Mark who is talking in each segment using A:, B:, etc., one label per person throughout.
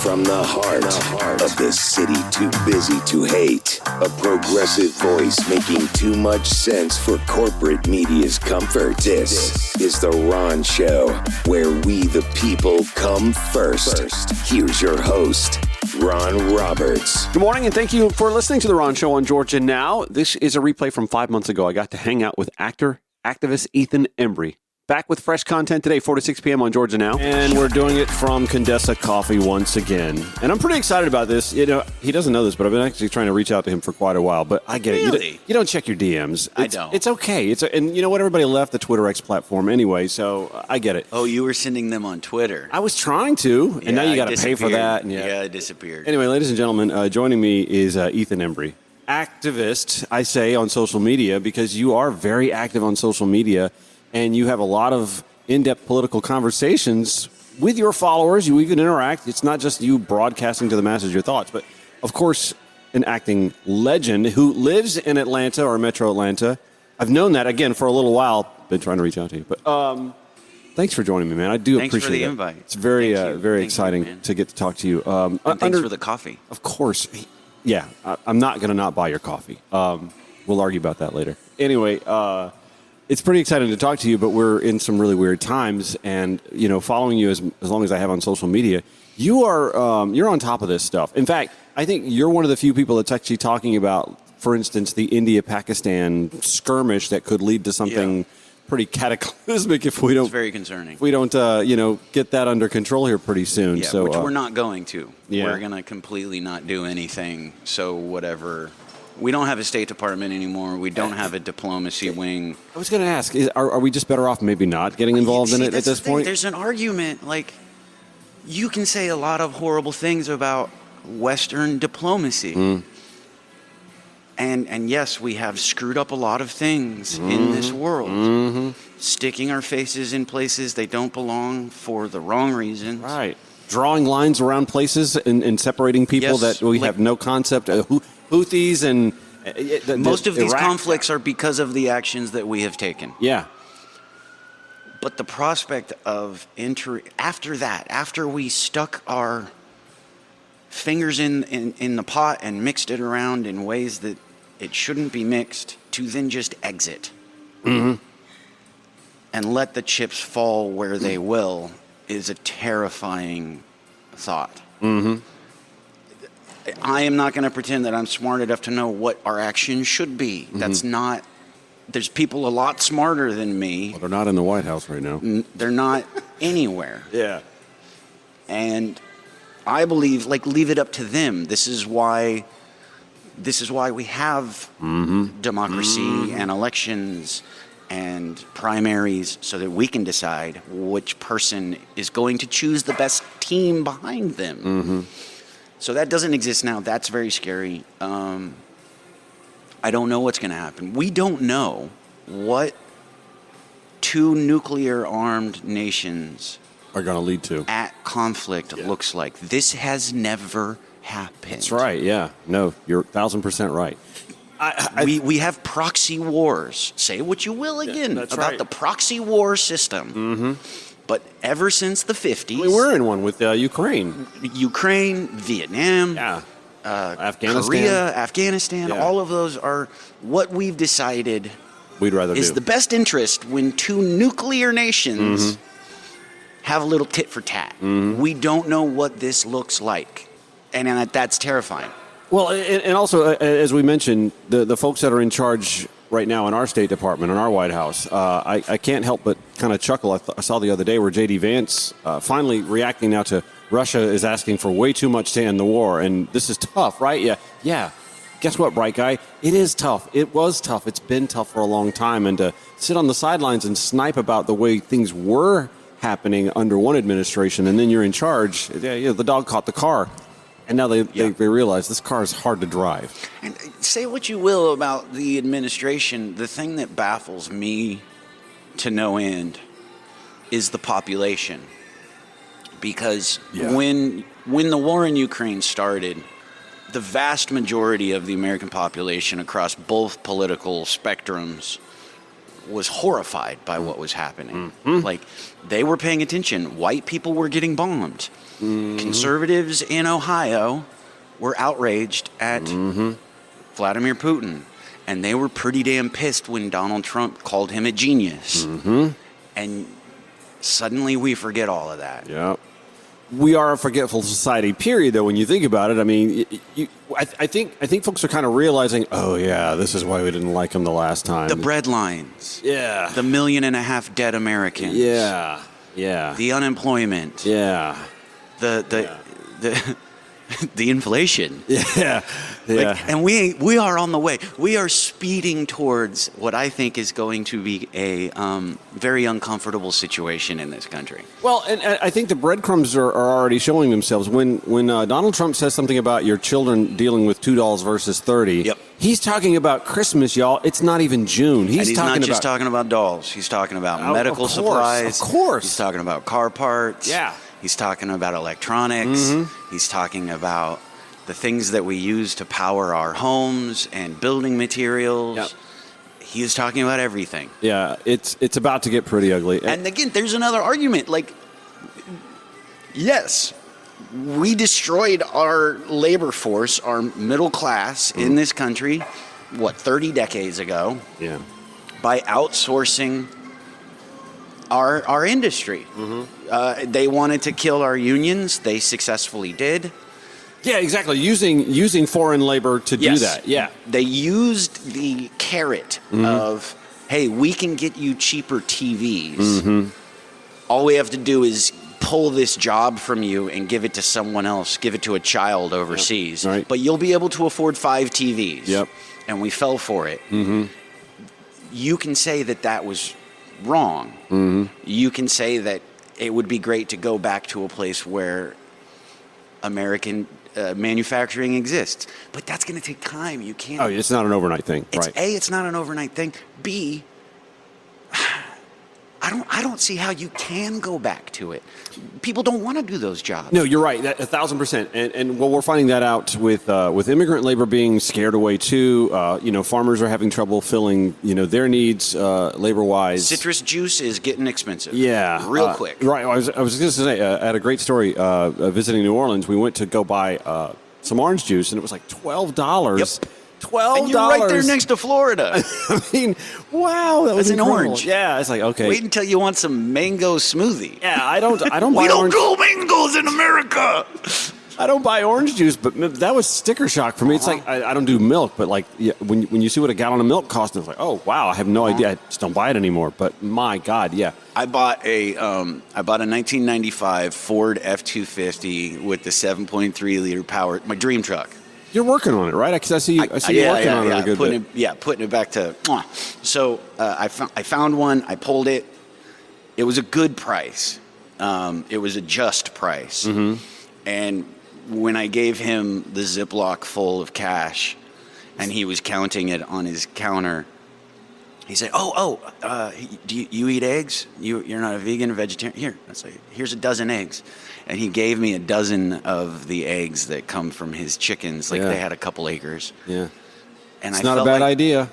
A: From the heart of the city too busy to hate. A progressive voice making too much sense for corporate media's comfort. This is The Ron Show, where we the people come first. Here's your host, Ron Roberts.
B: Good morning, and thank you for listening to The Ron Show on Georgia Now. This is a replay from 5 months ago. I got to hang out with activist Ethan Embry. Back with fresh content today, 4 to 6 p.m. on Georgia Now. And we're doing it from Condessa Coffee once again. And I'm pretty excited about this. You know, he doesn't know this, but I've been actually trying to reach out to him for quite a while. But I get
C: Really?
B: it. You don't check your DMs.
C: I don't.
B: It's okay. And you know what? Everybody left the Twitter X platform anyway, so I get it.
C: Oh, you were sending them on Twitter.
B: I was trying to, and now you got to pay for that. And
C: yeah, it disappeared.
B: Anyway, ladies and gentlemen, joining me is Ethan Embry. Activist, I say, on social media, because you are very active on social media, and you have a lot of in-depth political conversations with your followers. You even interact. It's not just you broadcasting to the masses your thoughts, but of course, an acting legend who lives in Atlanta or Metro Atlanta. I've known that, again, for a little while. Been trying to reach out to you. But thanks for joining me, man. I do
C: Thanks
B: appreciate
C: for the
B: it.
C: invite.
B: It's very, very
C: Thank
B: exciting
C: you,
B: to get to talk to you.
C: And thanks for the coffee.
B: Of course. Yeah, I'm not going to not buy your coffee. We'll argue about that later. Anyway, it's pretty exciting to talk to you, but we're in some really weird times. And, you know, following you as long as I have on social media, you're on top of this stuff. In fact, I think you're one of the few people that's actually talking about, for instance, the India-Pakistan skirmish that could lead to something pretty cataclysmic if we don't.
C: It's very concerning.
B: If we don't, get that under control here pretty soon.
C: Yeah,
B: so,
C: which we're not going to.
B: Yeah.
C: We're going to completely not do anything. So whatever. We don't have a State Department anymore. We don't have a diplomacy wing.
B: I was going to ask, are we just better off maybe not getting involved in it at this point?
C: There's an argument. Like, you can say a lot of horrible things about Western diplomacy. And yes, we have screwed up a lot of things in this world. Sticking our faces in places they don't belong for the wrong reasons.
B: Right. Drawing lines around places and separating people that we have no concept of. Houthis and
C: most of these
B: Iraq.
C: conflicts are because of the actions that we have taken.
B: Yeah.
C: But the prospect of after we stuck our fingers in the pot and mixed it around in ways that it shouldn't be mixed, to then just exit and let the chips fall where they will, is a terrifying thought. I am not going to pretend that I'm smart enough to know what our actions should be. That's not. There's people a lot smarter than me.
B: Well, they're not in the White House right now.
C: They're not anywhere.
B: Yeah.
C: And I believe, leave it up to them. This is why we have democracy and elections and primaries, so that we can decide which person is going to choose the best team behind them. So that doesn't exist now. That's very scary. I don't know what's going to happen. We don't know what two nuclear-armed nations
B: are going to lead to
C: at conflict looks like. This has never happened.
B: That's right. Yeah. No, you're 1,000% right.
C: We have proxy wars. Say what you will again about the proxy war system. But ever since the 50s...
B: we're in one with Ukraine.
C: Ukraine, Vietnam,
B: Afghanistan.
C: Korea, Afghanistan, all of those are what we've decided
B: we'd rather
C: is
B: do.
C: the best interest when two nuclear nations have a little tit for tat. We don't know what this looks like. And that's terrifying.
B: Well, and also, as we mentioned, the folks that are in charge right now in our State Department, in our White House, I can't help but kind of chuckle. I saw the other day where J.D. Vance finally reacting now to Russia is asking for way too much to end the war. And this is tough, right? Yeah. Guess what, bright guy? It is tough. It was tough. It's been tough for a long time. And to sit on the sidelines and snipe about the way things were happening under one administration, and then you're in charge, the dog caught the car. And now they realize this car is hard to drive.
C: And say what you will about the administration, the thing that baffles me to no end is the population. Because when the war in Ukraine started, the vast majority of the American population across both political spectrums was horrified by what was happening. Like, they were paying attention. White people were getting bombed. Conservatives in Ohio were outraged at Vladimir Putin, and they were pretty damn pissed when Donald Trump called him a genius. And suddenly we forget all of that.
B: Yeah. We are a forgetful society, period, though, when you think about it. I mean, I think folks are kind of realizing, oh, yeah, this is why we didn't like him the last time.
C: The bread lines.
B: Yeah.
C: The 1.5 million dead Americans.
B: Yeah. Yeah.
C: The unemployment.
B: Yeah.
C: The inflation.
B: Yeah. Yeah.
C: And we are on the way. We are speeding towards what I think is going to be a very uncomfortable situation in this country.
B: Well, and I think the breadcrumbs are already showing themselves. When Donald Trump says something about your children dealing with $2 versus $30,
C: yep.
B: He's talking about Christmas, y'all. It's not even June.
C: He's not just talking about dolls. He's talking about medical supplies.
B: Of course.
C: He's talking about car parts.
B: Yeah.
C: He's talking about electronics. He's talking about the things that we use to power our homes and building materials.
B: Yep.
C: He is talking about everything.
B: Yeah, it's about to get pretty ugly.
C: And again, there's another argument. Like, yes, we destroyed our labor force, our middle class in this country, 30 decades ago?
B: Yeah.
C: By outsourcing our industry. They wanted to kill our unions. They successfully did.
B: Yeah, exactly. Using foreign labor to do that. Yeah.
C: They used the carrot of, hey, we can get you cheaper TVs. All we have to do is pull this job from you and give it to someone else, give it to a child overseas.
B: Yep. Right.
C: But you'll be able to afford 5 TVs.
B: Yep.
C: And we fell for it. You can say that was wrong. You can say that it would be great to go back to a place where American manufacturing exists, but that's going to take time. You can't.
B: Oh, it's not an overnight thing, right?
C: It's not an overnight thing. B, I don't see how you can go back to it. People don't want to do those jobs.
B: No, you're right. 1,000%. And well, we're finding that out with immigrant labor being scared away too. Farmers are having trouble filling their needs labor wise.
C: Citrus juice is getting expensive.
B: Yeah,
C: real quick.
B: Right. I was going to say I had a great story visiting New Orleans. We went to go buy some orange juice, and it was like $12.
C: Yep.
B: $12.
C: And you're right there next to Florida.
B: I mean, wow, that was
C: an
B: incredible.
C: orange.
B: Yeah, it's like, okay.
C: Wait until you want some mango smoothie.
B: Yeah, I don't buy
C: We don't
B: orange.
C: grow mangoes in America.
B: I don't buy orange juice, but that was sticker shock for me. It's like I don't do milk, but like when you see what a gallon of milk costs, it's like, oh wow, I have no idea. I just don't buy it anymore. But my God, yeah.
C: I bought a 1995 Ford F-250 with the 7.3 liter power, my dream truck.
B: You're working on it, right? Because I see you working on it a good bit.
C: Putting it back to. So I found one. I pulled it. It was a good price. It was a just price. And when I gave him the Ziploc full of cash, and he was counting it on his counter, he said, do you eat eggs? You're not a vegan or vegetarian? Here, here's a dozen eggs. And he gave me a dozen of the eggs that come from his chickens. They had a couple acres.
B: Yeah.
C: And
B: it's not a bad idea.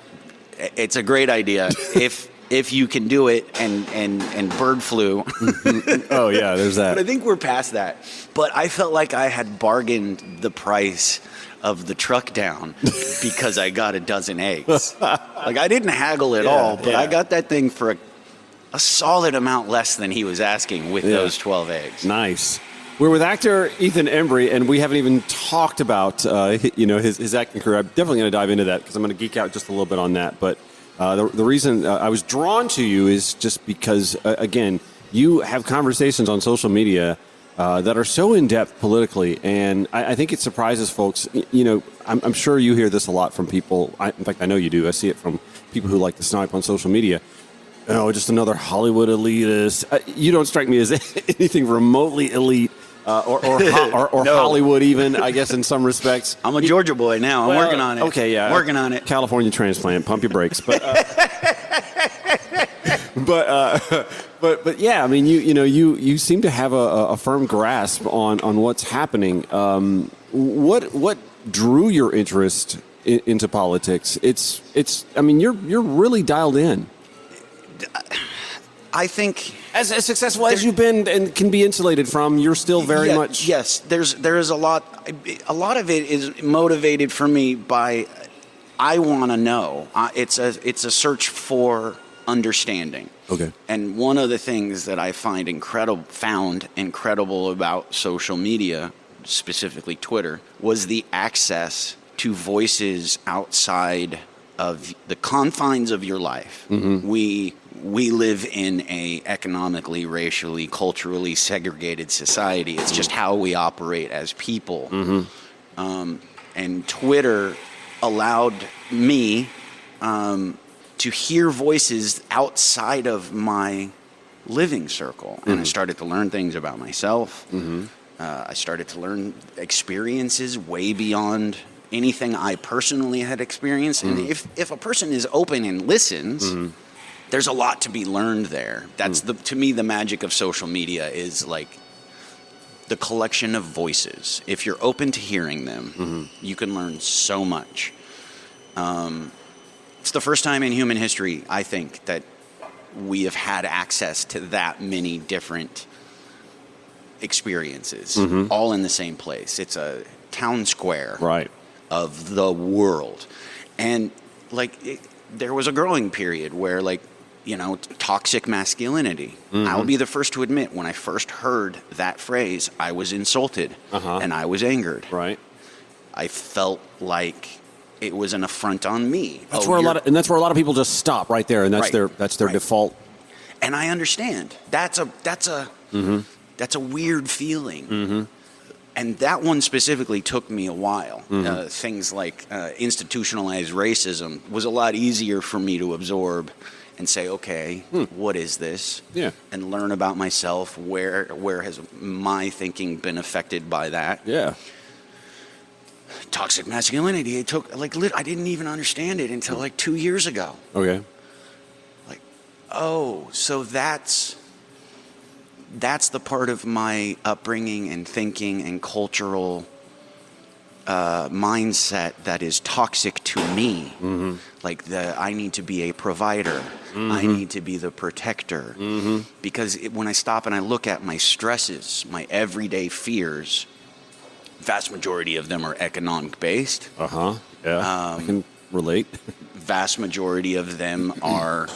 C: It's a great idea if you can do it and bird flu.
B: Oh, yeah, there's that.
C: But I think we're past that. But I felt like I had bargained the price of the truck down because I got a dozen eggs. I didn't haggle at all, but I got that thing for a solid amount less than he was asking with those 12 eggs.
B: Nice. We're with actor Ethan Embry, and we haven't even talked about his acting career. I'm definitely going to dive into that because I'm going to geek out just a little bit on that. But the reason I was drawn to you is just because, again, you have conversations on social media that are so in-depth politically, and I think it surprises folks. I'm sure you hear this a lot from people. In fact, I know you do. I see it from people who like to snipe on social media. Just another Hollywood elitist. You don't strike me as anything remotely elite or no. Hollywood even, I guess, in some respects.
C: I'm a Georgia boy now. I'm working on it.
B: Okay, yeah.
C: Working on it.
B: California transplant. Pump your brakes. But but yeah, I mean, you seem to have a firm grasp on what's happening. What drew your interest into politics? I mean, you're really dialed in.
C: I think
B: As successful as you've been and can be insulated from, you're still very much.
C: Yes, there is a lot. A lot of it is motivated for me by I want to know. It's a search for understanding.
B: Okay.
C: And one of the things that I found incredible about social media, specifically Twitter, was the access to voices outside of the confines of your life. Mm-hmm. We live in a economically, racially, culturally segregated society. It's just how we operate as people. Mm-hmm. And Twitter allowed me to hear voices outside of my living circle. Mm-hmm. And I started to learn things about myself. Mm-hmm. I started to learn experiences way beyond anything I personally had experienced. Mm-hmm. And if a person is open and listens, mm-hmm. there's a lot to be learned there. That's to me, the magic of social media is like the collection of voices. If you're open to hearing them, mm-hmm. you can learn so much. It's the first time in human history, I think, that we have had access to that many different experiences, mm-hmm. all in the same place. It's a town square of the world. And there was a growing period where toxic masculinity. Mm-hmm. I will be the first to admit, when I first heard that phrase, I was insulted and I was angered.
B: Right.
C: I felt like it was an affront on me.
B: That's where a lot of people just stop right there, and that's their default.
C: And I understand. That's a weird feeling. Mm-hmm. And that one specifically took me a while. Mm-hmm. Things like institutionalized racism was a lot easier for me to absorb and say, okay, what is this? Yeah. And learn about myself. Where has my thinking been affected by that? Yeah. Toxic masculinity, it took I didn't even understand it until 2 years ago. Okay. So that's the part of my upbringing and thinking and cultural mindset that is toxic to me. Mm-hmm. I need to be a provider. Mm-hmm. I need to be the protector. Mm-hmm. Because when I stop and I look at my stresses, my everyday fears, vast majority of them are economic based. Yeah. I can relate. Vast majority of them are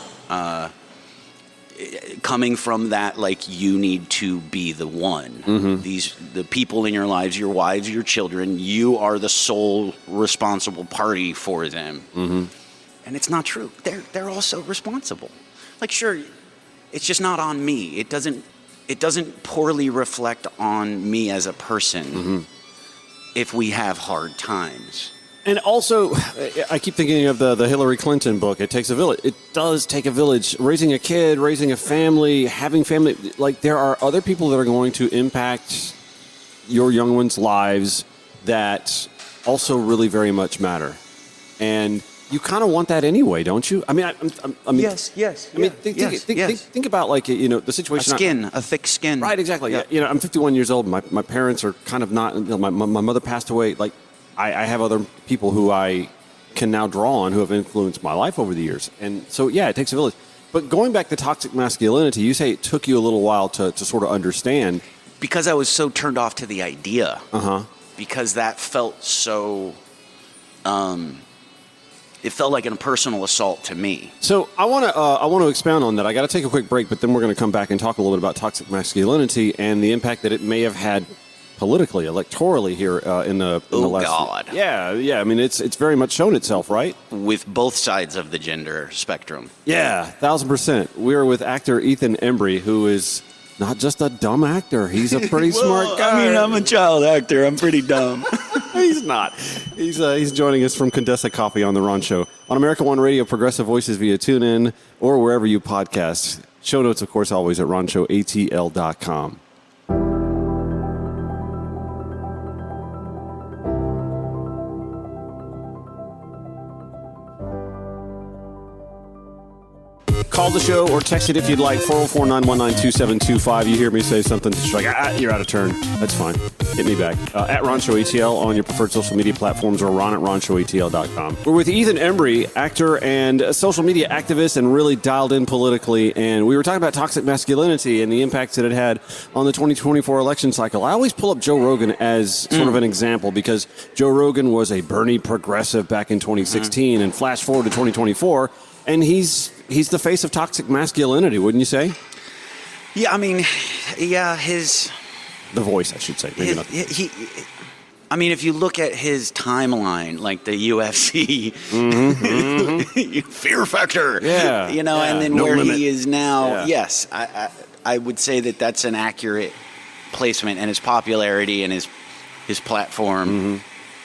C: coming from that, you need to be the one. Mm-hmm. The people in your lives, your wives, your children, you are the sole responsible party for them. Mm-hmm. And it's not true. They're also responsible. Sure, it's just not on me. It doesn't poorly reflect on me as a person. Mm-hmm. If we have hard times. And also, I keep thinking of the Hillary Clinton book, It Takes a Village. It does take a village. Raising a kid, raising a family, having family. There are other people that are going to impact your young ones' lives that also really very much matter. And you kind of want that anyway, don't you? I mean, yes. I mean, think about the situation. A thick skin. Right, exactly. Yeah. I'm 51 years old. My parents are kind of not. My mother passed away. I have other people who I can now draw on who have influenced my life over the years. And so, it takes a village. But going back to toxic masculinity, you say it took you a little while to sort of understand. Because I was so turned off to the idea. Because that felt so. It felt like a personal assault to me. So I want to expound on that. I got to take a quick break, but then we're going to come back and talk a little bit about toxic masculinity and the impact that it may have had politically, electorally here in the last. Oh God! Yeah. I mean, it's very much shown itself, right? With both sides of the gender spectrum. Yeah, 1,000%. We're with actor Ethan Embry, who is not just a dumb actor. He's a pretty smart guy. I mean, I'm a child actor. I'm pretty dumb. He's not. He's joining us from Condesa Coffee on The Ron Show. On America One Radio, Progressive Voices via TuneIn or wherever you podcast. Show notes, of course, always at ronshowatl.com.
B: Call the show or text it if you'd like, 404-919-2725. You hear me say something, just like, you're out of turn. That's fine. Hit me back. At Ron Show ATL on your preferred social media platforms or Ron at RonShowATL.com. We're with Ethan Embry, actor and a social media activist and really dialed in politically. And we were talking about toxic masculinity and the impacts that it had on the 2024 election cycle. I always pull up Joe Rogan as sort of an example because Joe Rogan was a Bernie progressive back in 2016 and flash forward to 2024 and he's the face of toxic masculinity, wouldn't you say?
C: Yeah, I mean, yeah,
B: the voice, I should say. Maybe not.
C: I mean, if you look at his timeline, like the UFC, Fear Factor, and then where he is now, yes, I would say that that's an accurate placement, and his popularity and his platform.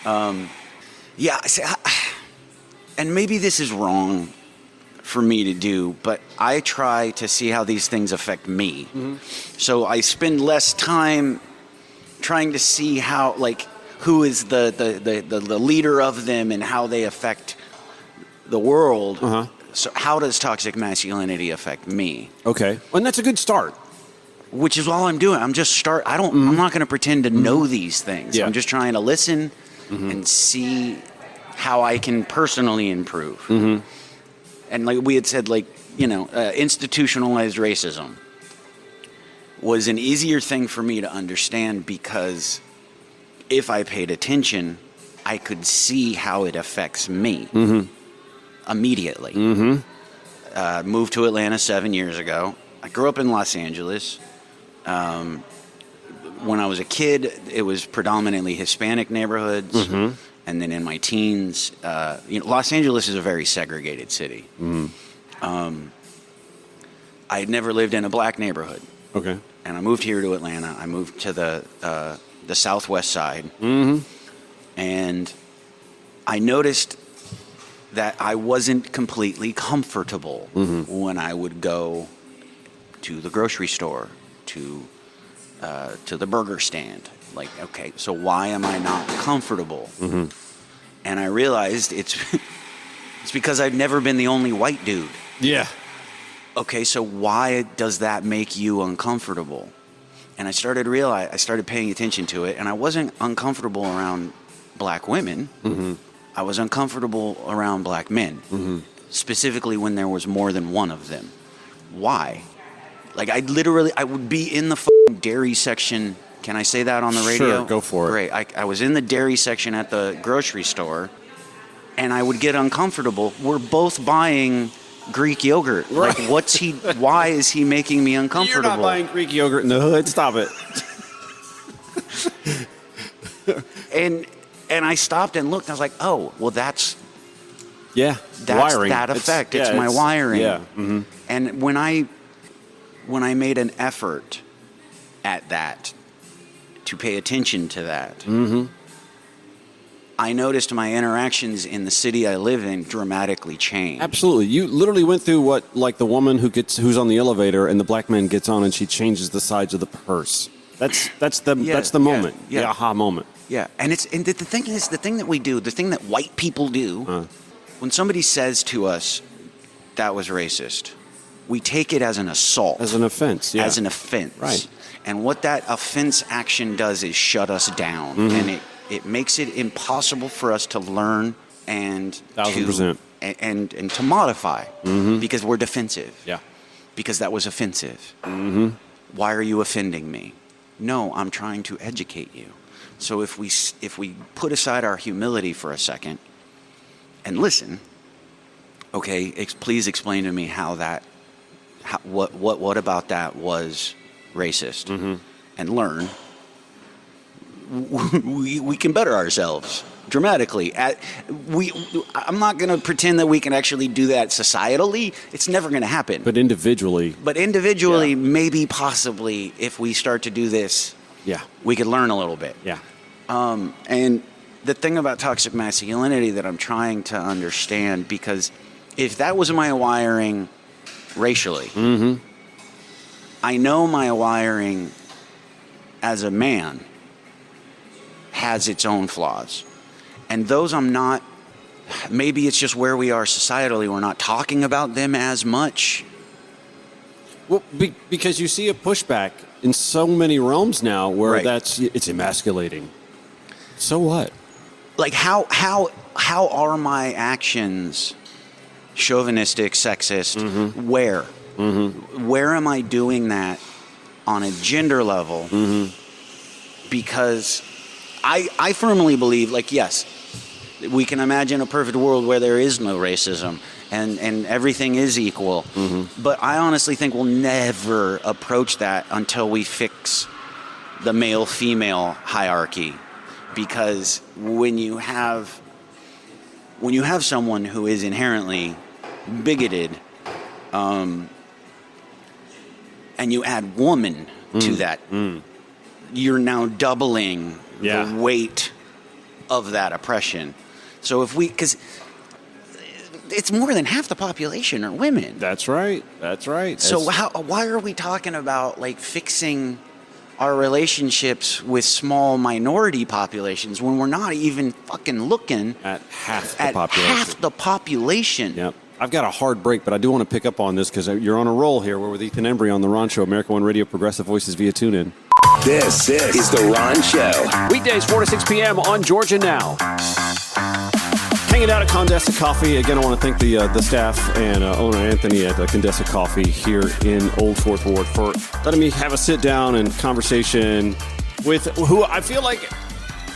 C: And maybe this is wrong for me to do, but I try to see how these things affect me. So I spend less time trying to see how, like, who is the leader of them and how they affect the world. So how does toxic masculinity affect me?
B: Okay. And that's a good start.
C: Which is all I'm doing. I'm just I'm not going to pretend to know these things.
B: Yeah.
C: I'm just trying to listen and see how I can personally improve. And like we had said, institutionalized racism was an easier thing for me to understand because if I paid attention, I could see how it affects me immediately. Moved to Atlanta 7 years ago. I grew up in Los Angeles. When I was a kid, it was predominantly Hispanic neighborhoods. And then in my teens, Los Angeles is a very segregated city. I had never lived in a black neighborhood.
B: Okay.
C: And I moved here to Atlanta. I moved to the southwest side. And I noticed that I wasn't completely comfortable when I would go to the grocery store, to the burger stand. Like, okay, so why am I not comfortable? And I realized it's because I've never been the only white dude.
B: Yeah.
C: Okay, so why does that make you uncomfortable? And I started paying attention to it, and I wasn't uncomfortable around black women. I was uncomfortable around black men, specifically when there was more than one of them. Why? Like, I would be in the dairy section. Can I say that on the radio?
B: Sure, go for it.
C: Great. I was in the dairy section at the grocery store, and I would get uncomfortable. We're both buying Greek yogurt.
B: Right.
C: Like, why is he making me uncomfortable?
B: You're not buying Greek yogurt in the hood. Stop it.
C: And I stopped and looked. I was like, oh, well, that's
B: wiring.
C: That effect. It's my wiring.
B: Yeah.
C: And when I made an effort at that, to pay attention to that, I noticed my interactions in the city I live in dramatically change.
B: Absolutely. You literally went through what, like the woman who's on the elevator and the black man gets on and she changes the sides of the purse. That's the moment. The aha moment.
C: Yeah. And the thing is, the thing that we do, the thing that white people do, when somebody says to us, that was racist, we take it as an assault.
B: As an offense, yeah.
C: As an offense.
B: Right.
C: And what that offense action does is shut us down. And it makes it impossible for us to learn and
B: 1,000%.
C: And to modify because we're defensive.
B: Yeah.
C: Because that was offensive. Why are you offending me? No, I'm trying to educate you. So if we put aside our humility for a second and listen, okay, please explain to me what about that was racist, and learn. We can better ourselves dramatically. I'm not going to pretend that we can actually do that societally. It's never going to happen.
B: But individually,
C: maybe, possibly, if we start to do this, we could learn a little bit.
B: Yeah.
C: And the thing about toxic masculinity that I'm trying to understand, because if that was my wiring racially, I know my wiring as a man has its own flaws. And those maybe it's just where we are societally, we're not talking about them as much
B: Well, because you see a pushback in so many realms now where
C: Right.
B: it's emasculating. So what?
C: Like how are my actions chauvinistic, sexist?
B: Mm-hmm.
C: Where? Mm-hmm. Where am I doing that on a gender level? Mm-hmm. Because I firmly believe, like, yes, we can imagine a perfect world where there is no racism and everything is equal. Mm-hmm. But I honestly think we'll never approach that until we fix the male-female hierarchy. Because when you have someone who is inherently bigoted, and you add woman to that, you're now doubling the weight of that oppression. So because it's more than half the population are women.
B: That's right.
C: So why are we talking about like fixing our relationships with small minority populations when we're not even fucking looking
B: at half the population?
C: Yep.
B: I've got a hard break, but I do want to pick up on this because you're on a roll here. We're with Ethan Embry on The Ron Show, America One Radio, Progressive Voices via TuneIn.
A: This is The Ron Show.
B: Weekdays, 4 to 6 p.m. on Georgia Now. Hanging out at Condesa Coffee. Again, I want to thank the staff and owner Anthony at Condesa Coffee here in Old Fourth Ward for letting me have a sit-down and conversation with who I feel like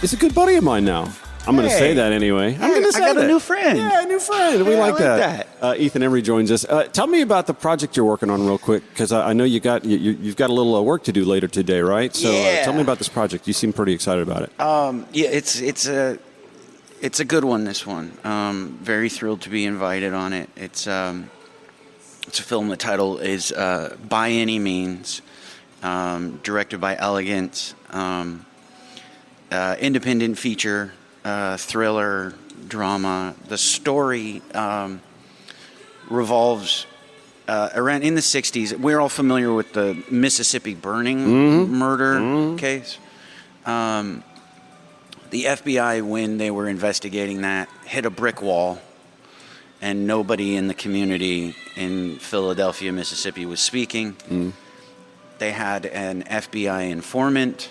B: is a good buddy of mine now. I'm going to say that anyway. I'm going to say
C: I got
B: that.
C: a new friend.
B: Yeah, a new friend. We
C: Yeah,
B: like
C: I
B: that.
C: like
B: Ethan Embry joins us. Tell me about the project you're working on real quick, because I know you've got a little work to do later today, right? So tell me about this project. You seem pretty excited about it.
C: Yeah, it's a good one. This one. Very thrilled to be invited on it. It's a film. The title is By Any Means, directed by Elegance. Independent feature. Thriller, drama. The story revolves around in the 60s. We're all familiar with the Mississippi burning murder case. The FBI, when they were investigating that, hit a brick wall, and nobody in the community in Philadelphia, Mississippi was speaking. They had an FBI informant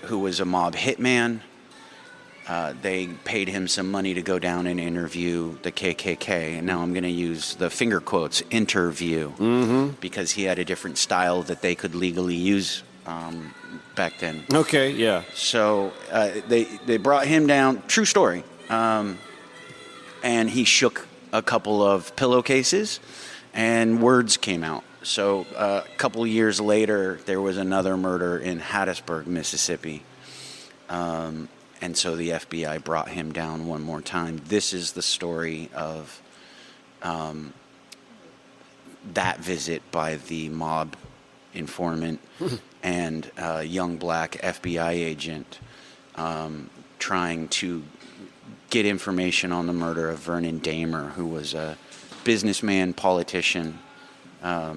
C: who was a mob hitman. They paid him some money to go down and interview the KKK. And now I'm going to use the finger quotes, interview, because he had a different style that they could legally use back then.
B: Okay, yeah.
C: So they brought him down, true story, and he shook a couple of pillowcases and words came out. So a couple years later, there was another murder in Hattiesburg, Mississippi. And so the FBI brought him down one more time. This is the story of that visit by the mob informant and a young black FBI agent trying to get information on the murder of Vernon Damer, who was a businessman, politician. I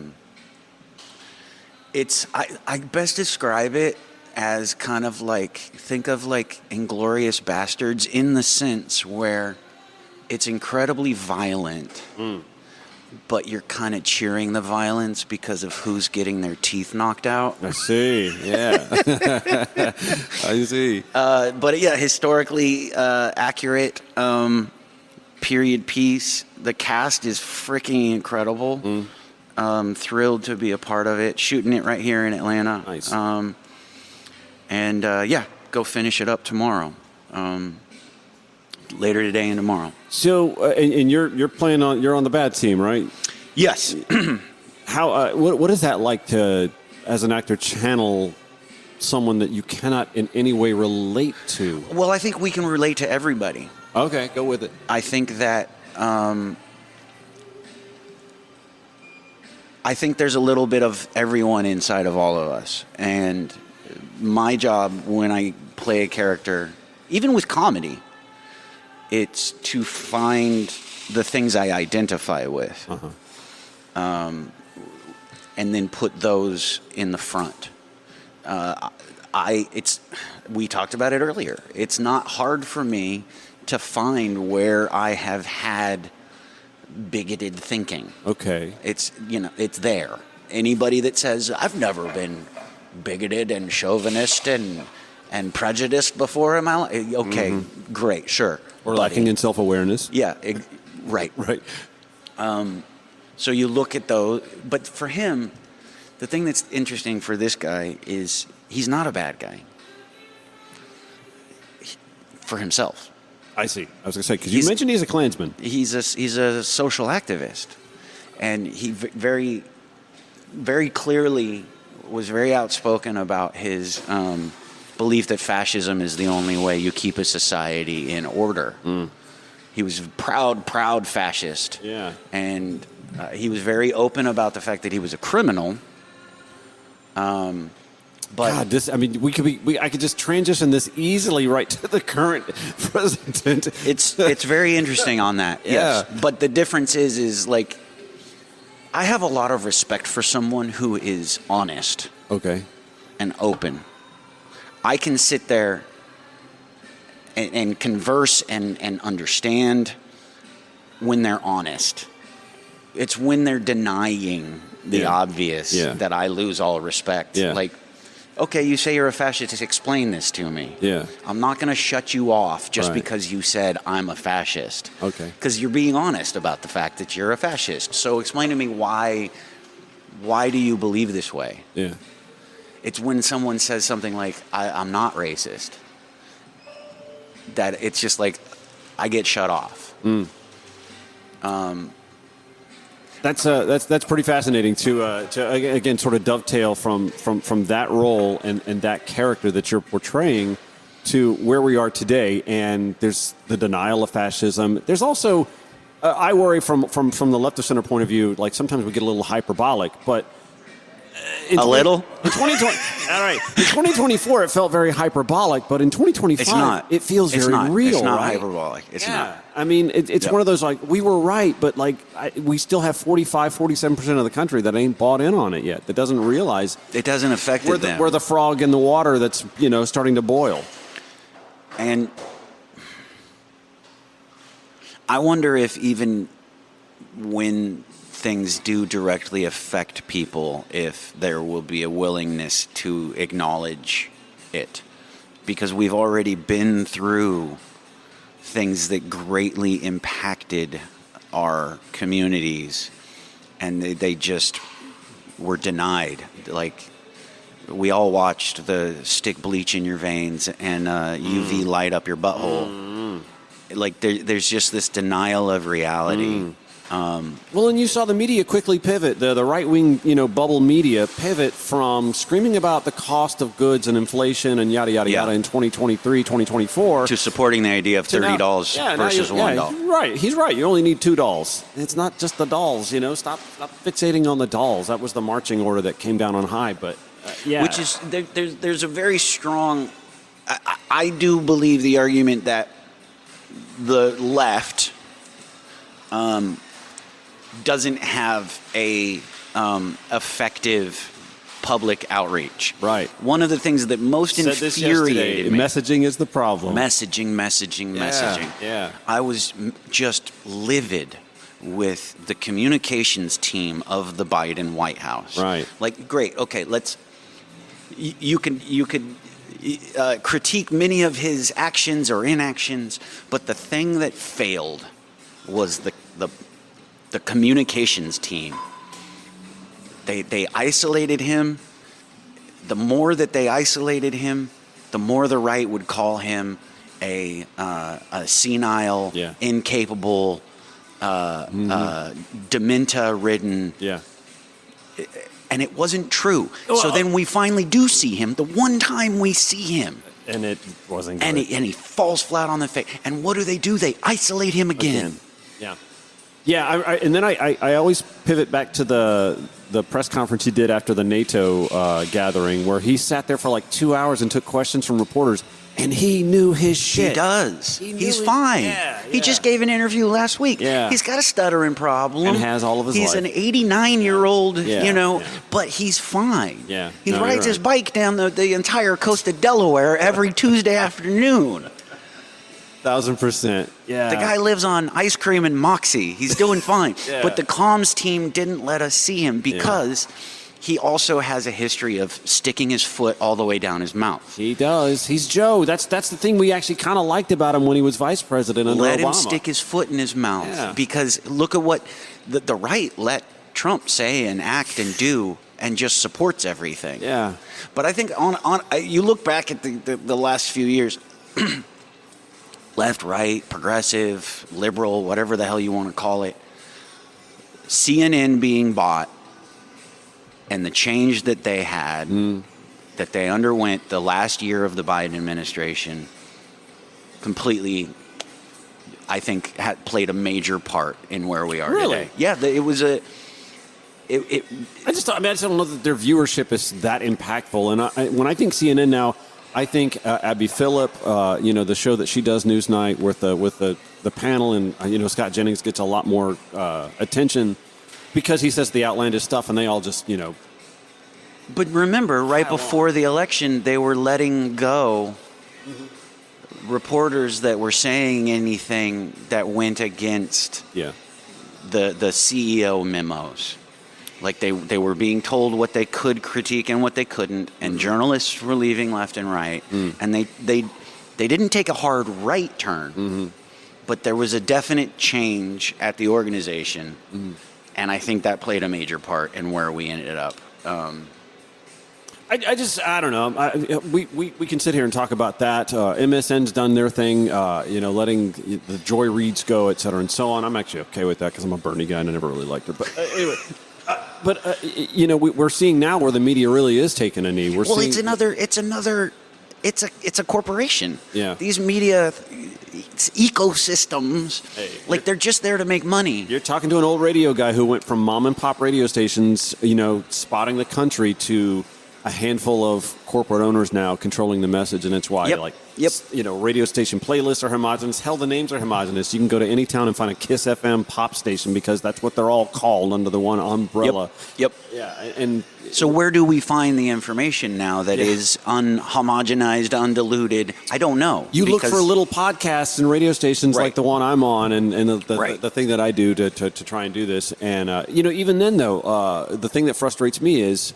C: best describe it as kind of like, think of like Inglourious Bastards, in the sense where it's incredibly violent, but you're kind of cheering the violence because of who's getting their teeth knocked out.
B: I see, yeah. I see.
C: But yeah, historically accurate, period piece. The cast is freaking incredible. Thrilled to be a part of it. Shooting it right here in Atlanta.
B: Nice.
C: Go finish it up tomorrow. Later today and tomorrow.
B: So, and you're playing on, you're on the bad team, right?
C: Yes.
B: How? What is that like to, as an actor, channel someone that you cannot in any way relate to?
C: Well, I think we can relate to everybody.
B: Okay, go with it.
C: I think that I think there's a little bit of everyone inside of all of us. And my job when I play a character, even with comedy, it's to find the things I identify with, and then put those in the front. We talked about it earlier. It's not hard for me to find where I have had bigoted thinking.
B: Okay.
C: It's there. Anybody that says, I've never been bigoted and chauvinist and prejudiced before in my life, okay, great, sure.
B: Or lacking in self-awareness.
C: Yeah, right.
B: Right.
C: So you look at those, but for him, the thing that's interesting for this guy is he's not a bad guy for himself.
B: I see. I was going to say, because you mentioned he's a Klansman.
C: He's a social activist, and he very, very clearly was very outspoken about his belief that fascism is the only way you keep a society in order. He was a proud fascist.
B: Yeah.
C: And he was very open about the fact that he was a criminal. But
B: God, I could just transition this easily right to the current president.
C: It's very interesting on that. Yes.
B: Yeah.
C: But the difference is like, I have a lot of respect for someone who is honest.
B: Okay.
C: And open. I can sit there and converse and understand when they're honest. It's when they're denying the obvious that I lose all respect.
B: Yeah.
C: Like, okay, you say you're a fascist, just explain this to me.
B: Yeah.
C: I'm not going to shut you off just because you said I'm a fascist.
B: Okay.
C: Because you're being honest about the fact that you're a fascist. So explain to me why do you believe this way?
B: Yeah.
C: It's when someone says something like, I'm not racist, that it's just like, I get shut off.
B: That's pretty fascinating to again sort of dovetail from that role and that character that you're portraying to where we are today. And there's the denial of fascism. There's also I worry from the left of center point of view, like sometimes we get a little hyperbolic, but in 2020, all right. In 2024, it felt very hyperbolic, but in 2025, it feels very real.
C: It's not
B: right?
C: hyperbolic. It's not.
B: I mean, it's one of those, like, we were right, but, like, we still have 47% of the country that ain't bought in on it yet, that doesn't realize.
C: It doesn't affect them.
B: We're the frog in the water that's, starting to boil.
C: And I wonder if even when things do directly affect people, if there will be a willingness to acknowledge it, because we've already been through things that greatly impacted our communities, and they just were denied. Like, we all watched the stick bleach in your veins and UV light up your butthole. Like, there's just this denial of reality.
B: Well, and you saw the media quickly pivot, the right-wing, bubble media pivot from screaming about the cost of goods and inflation and yada, yada, yada in 2023, 2024.
C: To supporting the idea of $30 versus $1.
B: Right. He's right. You only need $2. It's not just the dolls, Stop fixating on the dolls. That was the marching order that came down on high, but
C: Which is, there's a very strong, I do believe the argument that the left doesn't have a effective public outreach.
B: Right.
C: One of the things that most infuriated me.
B: Messaging is the problem.
C: Messaging.
B: Yeah.
C: I was just livid with the communications team of the Biden White House.
B: Right.
C: Like, great. Okay, you could critique many of his actions or inactions, but the thing that failed was the communications team. They isolated him. The more that they isolated him, the more the right would call him a senile, incapable, dementia-ridden.
B: Yeah.
C: And it wasn't true. So then we finally do see him. The one time we see him.
B: And it wasn't good.
C: And he falls flat on the face. And what do? They isolate him again.
B: Yeah. Yeah, and then I always pivot back to the press conference he did after the NATO gathering, where he sat there for like 2 hours and took questions from reporters, and he knew his shit.
C: He does. He's fine. He just gave an interview last week.
B: Yeah.
C: He's got a stuttering problem.
B: And has all of his
C: He's
B: life.
C: an 89-year-old, but he's fine.
B: Yeah.
C: He rides his bike down the entire coast of Delaware every Tuesday afternoon.
B: 1,000%. Yeah.
C: The guy lives on ice cream and Moxie. He's doing fine.
B: Yeah.
C: But the comms team didn't let us see him because he also has a history of sticking his foot all the way down his mouth.
B: He does. He's Joe. That's the thing we actually kind of liked about him when he was vice president under Obama.
C: Let him stick his foot in his mouth because look at what the right let Trump say and act and do and just supports everything.
B: Yeah.
C: But I think you look back at the last few years, left, right, progressive, liberal, whatever the hell you want to call it, CNN being bought, and the change that they had, that they underwent the last year of the Biden administration, completely, I think, played a major part in where we are today. Yeah, it was a.
B: I just don't know that their viewership is that impactful. And when I think CNN now, I think Abby Phillip, the show that she does Newsnight with the panel, and Scott Jennings gets a lot more attention because he says the outlandish stuff, and they all just
C: But remember, right before the election, they were letting go reporters that were saying anything that went against the CEO memos. Like they were being told what they could critique and what they couldn't, and journalists were leaving left and right, and they didn't take a hard right turn, but there was a definite change at the organization, and I think that played a major part in where we ended up.
B: I don't know. We can sit here and talk about that. MSN's done their thing, letting the Joy Reids go, et cetera, and so on. I'm actually okay with that because I'm a Bernie guy and I never really liked her. But anyway. We're seeing now where the media really is taking a knee.
C: It's a corporation.
B: Yeah.
C: These media ecosystems, they're just there to make money.
B: You're talking to an old radio guy who went from mom and pop radio stations, spotting the country, to a handful of corporate owners now controlling the message, and it's why radio station playlists are homogenous. Hell, the names are homogenous. You can go to any town and find a Kiss FM pop station because that's what they're all called under the one umbrella.
C: Yep.
B: Yeah, and
C: so where do we find the information now that is unhomogenized, undiluted? I don't know.
B: You look for little podcasts and radio stations like the one I'm on, and the thing that I do to try and do this, and even then though, the thing that frustrates me is,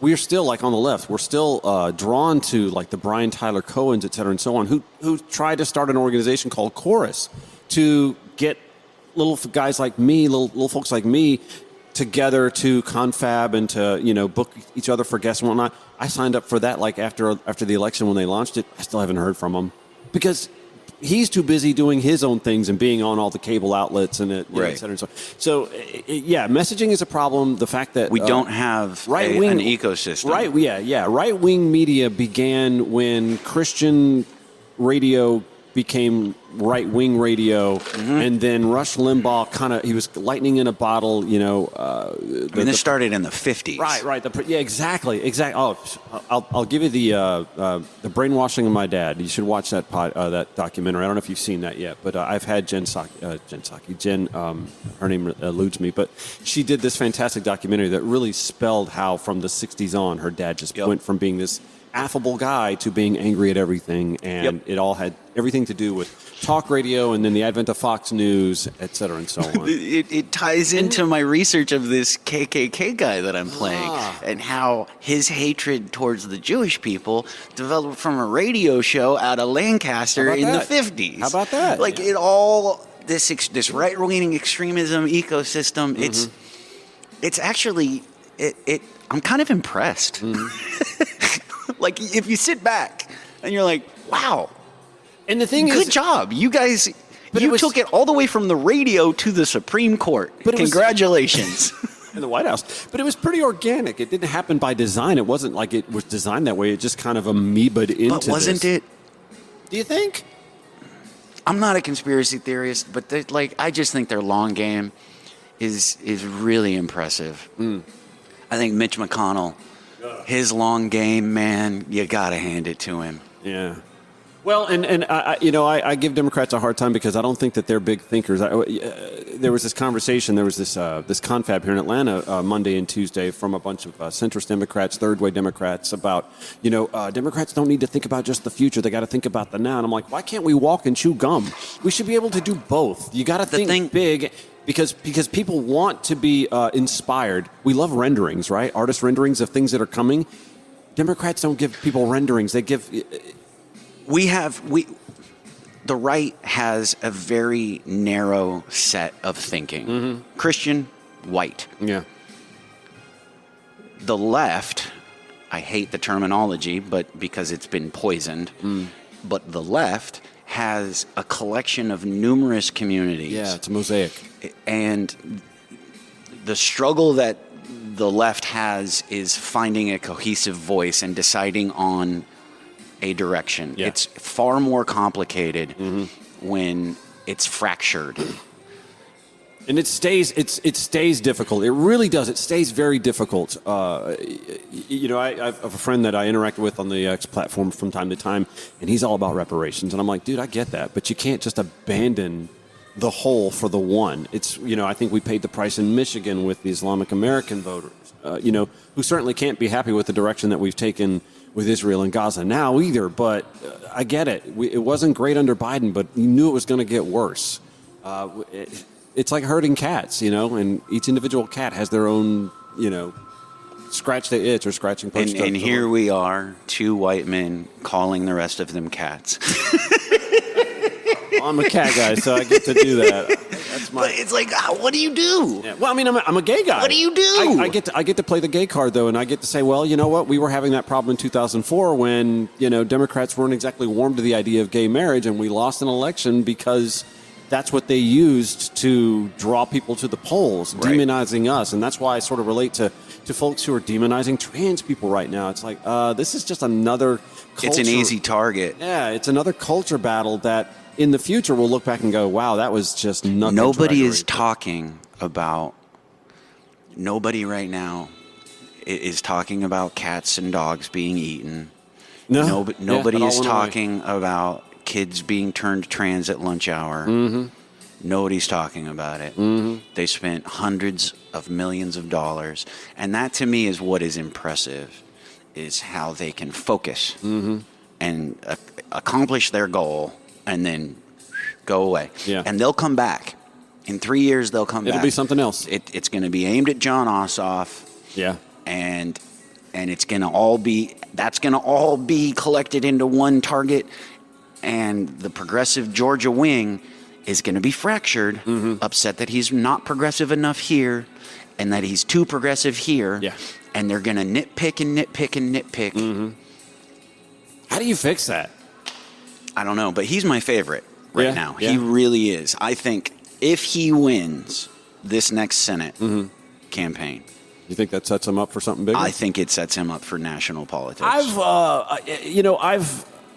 B: we're still, like on the left, we're still drawn to like the Brian Tyler Cohens, et cetera, and so on, who tried to start an organization called Chorus to get little guys like me, little folks like me, together to confab and to book each other for guests and whatnot. I signed up for that like after the election when they launched it. I still haven't heard from him because he's too busy doing his own things and being on all the cable outlets and et cetera and so on. So, messaging is a problem. The fact that
C: we don't have an ecosystem.
B: Right-wing media began when Christian radio became right-wing radio, and then Rush Limbaugh he was lightning in a bottle,
C: this started in the 50s.
B: Right. Exactly. Oh, I'll give you the brainwashing of my dad. You should watch that documentary. I don't know if you've seen that yet, but I've had Jen, her name eludes me, but she did this fantastic documentary that really spelled how from the 60s on, her dad just went from being this affable guy to being angry at everything, and it all had everything to do with talk radio and then the advent of Fox News, et cetera, and so on.
C: It ties into my research of this KKK guy that I'm playing and how his hatred towards the Jewish people developed from a radio show out of Lancaster in the 50s.
B: How about that?
C: It all, this right-wing extremism ecosystem, it's actually, I'm kind of impressed. If you sit back and you're like, wow.
B: And the thing
C: good job. You guys, took it all the way from the radio to the Supreme Court. Congratulations.
B: In the White House. But it was pretty organic. It didn't happen by design. It wasn't like it was designed that way. It just kind of amoebaed into
C: But wasn't it?
B: Do you think?
C: I'm not a conspiracy theorist, but I just think their long game is really impressive. I think Mitch McConnell, his long game, man, you got to hand it to him.
B: Yeah. Well, and I give Democrats a hard time because I don't think that they're big thinkers. There was this conversation, there was this confab here in Atlanta Monday and Tuesday from a bunch of centrist Democrats, third-way Democrats about, Democrats don't need to think about just the future. They got to think about the now. And I'm like, why can't we walk and chew gum? We should be able to do both. You got to think big. Because people want to be inspired. We love renderings, right? Artist renderings of things that are coming. Democrats don't give people renderings. They give...
C: The right has a very narrow set of thinking. Mm-hmm. Christian, white.
B: Yeah.
C: The left, I hate the terminology, but because it's been poisoned, but the left has a collection of numerous communities.
B: Yeah, it's a mosaic.
C: And the struggle that the left has is finding a cohesive voice and deciding on a direction.
B: Yeah.
C: It's far more complicated when it's fractured.
B: And it stays difficult. It really does. It stays very difficult. I have a friend that I interact with on the X platform from time to time, and he's all about reparations. And I'm like, dude, I get that, but you can't just abandon the whole for the one. It's, I think we paid the price in Michigan with the Islamic American voters, who certainly can't be happy with the direction that we've taken with Israel and Gaza now either. But I get it. It wasn't great under Biden, but you knew it was going to get worse. It's like herding cats, and each individual cat has their own, scratch the itch or scratching post.
C: And here we are, two white men calling the rest of them cats.
B: I'm a cat guy, so I get to do that.
C: But it's like, what do you do?
B: Yeah. Well, I mean, I'm a gay guy.
C: What do you do?
B: I get to play the gay card, though, and I get to say, well, you know what? We were having that problem in 2004 when, Democrats weren't exactly warm to the idea of gay marriage, and we lost an election because that's what they used to draw people to the polls,
C: right.
B: Demonizing us. And that's why I sort of relate to folks who are demonizing trans people right now. It's like, this is just another culture.
C: It's an easy target.
B: Yeah, it's another culture battle that in the future we'll look back and go, wow, that was just nothing.
C: Nobody right now is talking about cats and dogs being eaten. Nobody is talking about kids being turned trans at lunch hour. Mm-hmm. Nobody's talking about it. Mm-hmm. They spent hundreds of millions of dollars. And that, to me, is what is impressive, is how they can focus and accomplish their goal and then go away.
B: Yeah.
C: And they'll come back. In 3 years, they'll come back.
B: It'll be something else.
C: It's going to be aimed at John Ossoff.
B: Yeah.
C: And it's going to all be collected into one target. And the progressive Georgia wing is going to be fractured, upset that he's not progressive enough here and that he's too progressive here.
B: Yeah.
C: And they're going to nitpick and nitpick and nitpick.
B: Mm-hmm. How do you fix that?
C: I don't know, but he's my favorite right now.
B: Yeah.
C: He really is. I think if he wins this next Senate campaign,
B: you think that sets him up for something bigger?
C: I think it sets him up for national politics.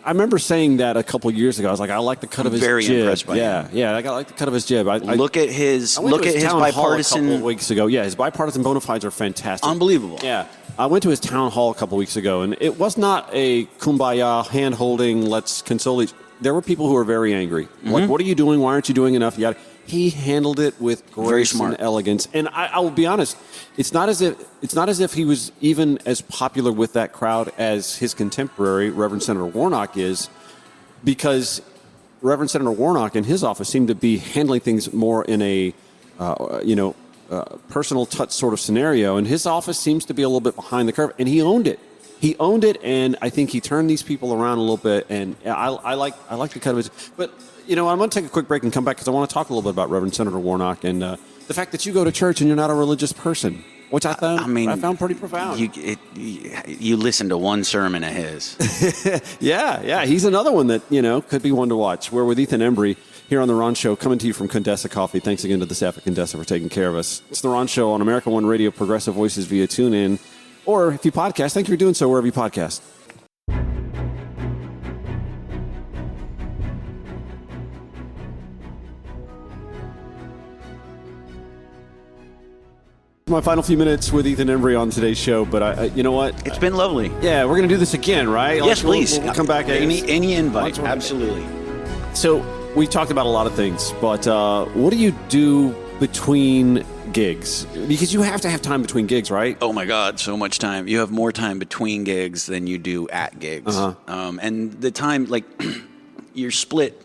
B: I remember saying that a couple years ago. I was like, I like the cut of his jib.
C: Very impressed by him.
B: Yeah, I like the cut of his jib.
C: Look at his bipartisan.
B: A couple weeks ago. Yeah, his bipartisan bona fides are fantastic.
C: Unbelievable.
B: Yeah, I went to his town hall a couple weeks ago, and it was not a kumbaya hand holding. Let's console each. There were people who were very angry. Like, what are you doing? Why aren't you doing enough? He handled it with grace and elegance. And I will be honest, it's not as if he was even as popular with that crowd as his contemporary, Reverend Senator Warnock, is, because Reverend Senator Warnock and his office seem to be handling things more in a personal touch sort of scenario, and his office seems to be a little bit behind the curve, and he owned it. He owned it, and I think he turned these people around a little bit, and I like the cut of it. But I'm going to take a quick break and come back because I want to talk a little bit about Reverend Senator Warnock and the fact that you go to church and you're not a religious person, which I found pretty profound.
C: You listen to one sermon of his.
B: Yeah, he's another one that could be one to watch. We're with Ethan Embry here on The Ron Show, coming to you from Condessa Coffee. Thanks again to the staff at Condessa for taking care of us. It's The Ron Show on America One Radio, Progressive Voices via TuneIn. Or if you podcast, thank you for doing so wherever you podcast. My final few minutes with Ethan Embry on today's show, but you know what?
C: It's been lovely.
B: Yeah, we're going to do this again, right?
C: Yes, please.
B: We'll come back.
C: Any invite. Absolutely.
B: So we talked about a lot of things, but what do you do between gigs? Because you have to have time between gigs, right?
C: Oh my God, so much time. You have more time between gigs than you do at gigs. And the time, like, you're split.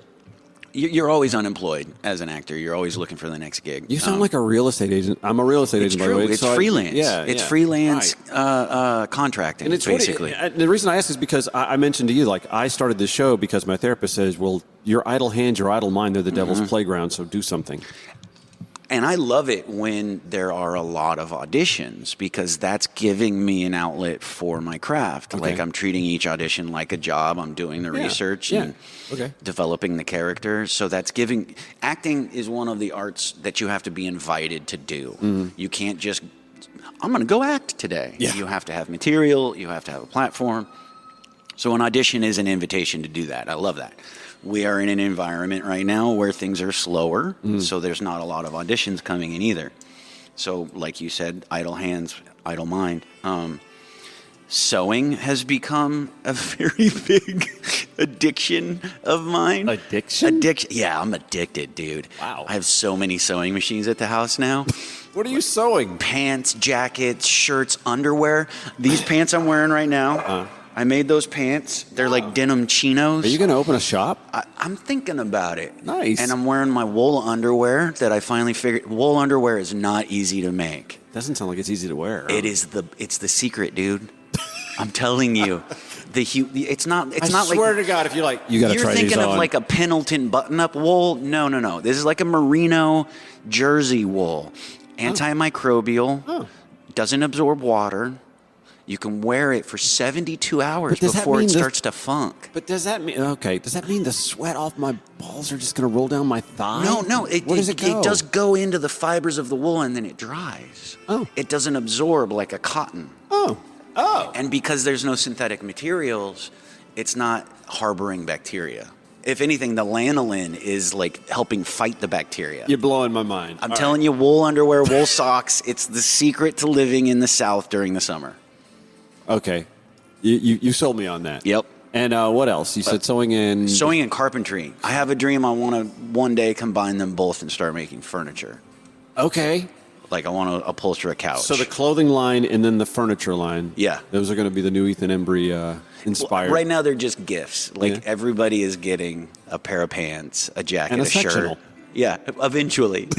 C: You're always unemployed as an actor. You're always looking for the next gig.
B: You sound like a real estate agent. I'm a real estate agent, by the way.
C: It's freelance. It's freelance contracting,
B: and it's
C: basically.
B: The reason I ask is because I mentioned to you, like, I started this show because my therapist says, well, your idle hands, your idle mind, they're the devil's playground, so do something.
C: And I love it when there are a lot of auditions because that's giving me an outlet for my craft.
B: Okay.
C: Like I'm treating each audition like a job. I'm doing the research and developing the character. So that's giving. Acting is one of the arts that you have to be invited to do. You can't just, I'm going to go act today.
B: Yeah.
C: You have to have material. You have to have a platform. So an audition is an invitation to do that. I love that. We are in an environment right now where things are slower, so there's not a lot of auditions coming in either. So, like you said, idle hands, idle mind. Sewing has become a very big addiction of mine.
B: Addiction?
C: Yeah, I'm addicted, dude.
B: Wow.
C: I have so many sewing machines at the house now.
B: What are you sewing?
C: Pants, jackets, shirts, underwear. These pants I'm wearing right now. I made those pants. They're like denim chinos.
B: Are you going to open a shop?
C: I'm thinking about it.
B: Nice.
C: And I'm wearing my wool underwear that I finally figured. Wool underwear is not easy to make.
B: Doesn't sound like it's easy to wear.
C: It's the secret, dude. I'm telling you. It's not
B: I swear to God, if you're like, you got to try these on.
C: You're thinking of like a Pendleton button-up wool. No. This is like a merino jersey wool. Antimicrobial. Doesn't absorb water. You can wear it for 72 hours before it starts to funk.
B: But does that mean the sweat off my balls are just going to roll down my thigh?
C: No.
B: Where does it go?
C: It does go into the fibers of the wool and then it dries. It doesn't absorb like a cotton. And because there's no synthetic materials, it's not harboring bacteria. If anything, the lanolin is like helping fight the bacteria.
B: You're blowing my mind.
C: I'm telling you, wool underwear, wool socks, it's the secret to living in the South during the summer.
B: Okay. You sold me on that.
C: Yep.
B: And what else? You said sewing and...
C: Sewing and carpentry. I have a dream. I want to one day combine them both and start making furniture.
B: Okay.
C: Like I want to upholster a couch.
B: So the clothing line and then the furniture line.
C: Yeah.
B: Those are going to be the new Ethan Embry inspired.
C: Well, right now they're just gifts. Like everybody is getting a pair of pants, a jacket,
B: and a
C: shirt.
B: sectional.
C: Yeah, eventually.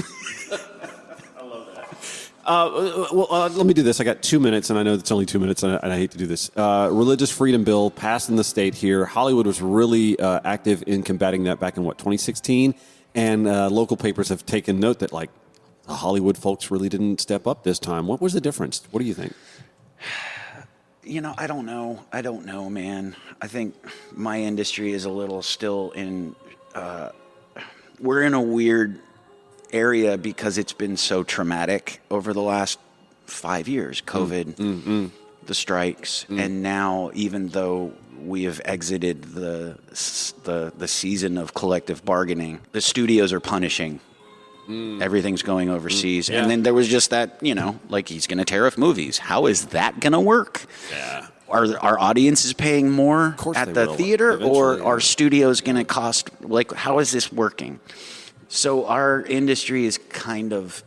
B: Let me do this. I got 2 minutes, and I know it's only 2 minutes, and I hate to do this. Religious freedom bill passed in the state here. Hollywood was really active in combating that back in, 2016? And local papers have taken note that, like, the Hollywood folks really didn't step up this time. What was the difference? What do you think?
C: I don't know. I don't know, man. I think my industry is a little still in... we're in a weird... area because it's been so traumatic over the last 5 years. COVID, the strikes, and now even though we have exited the season of collective bargaining, the studios are punishing. Everything's going overseas. And then there was just that, like he's going to tariff movies. How is that going to work?
B: Yeah.
C: Are our audiences paying more at the theater, or are studios going to cost, like, how is this working? So our industry is kind of...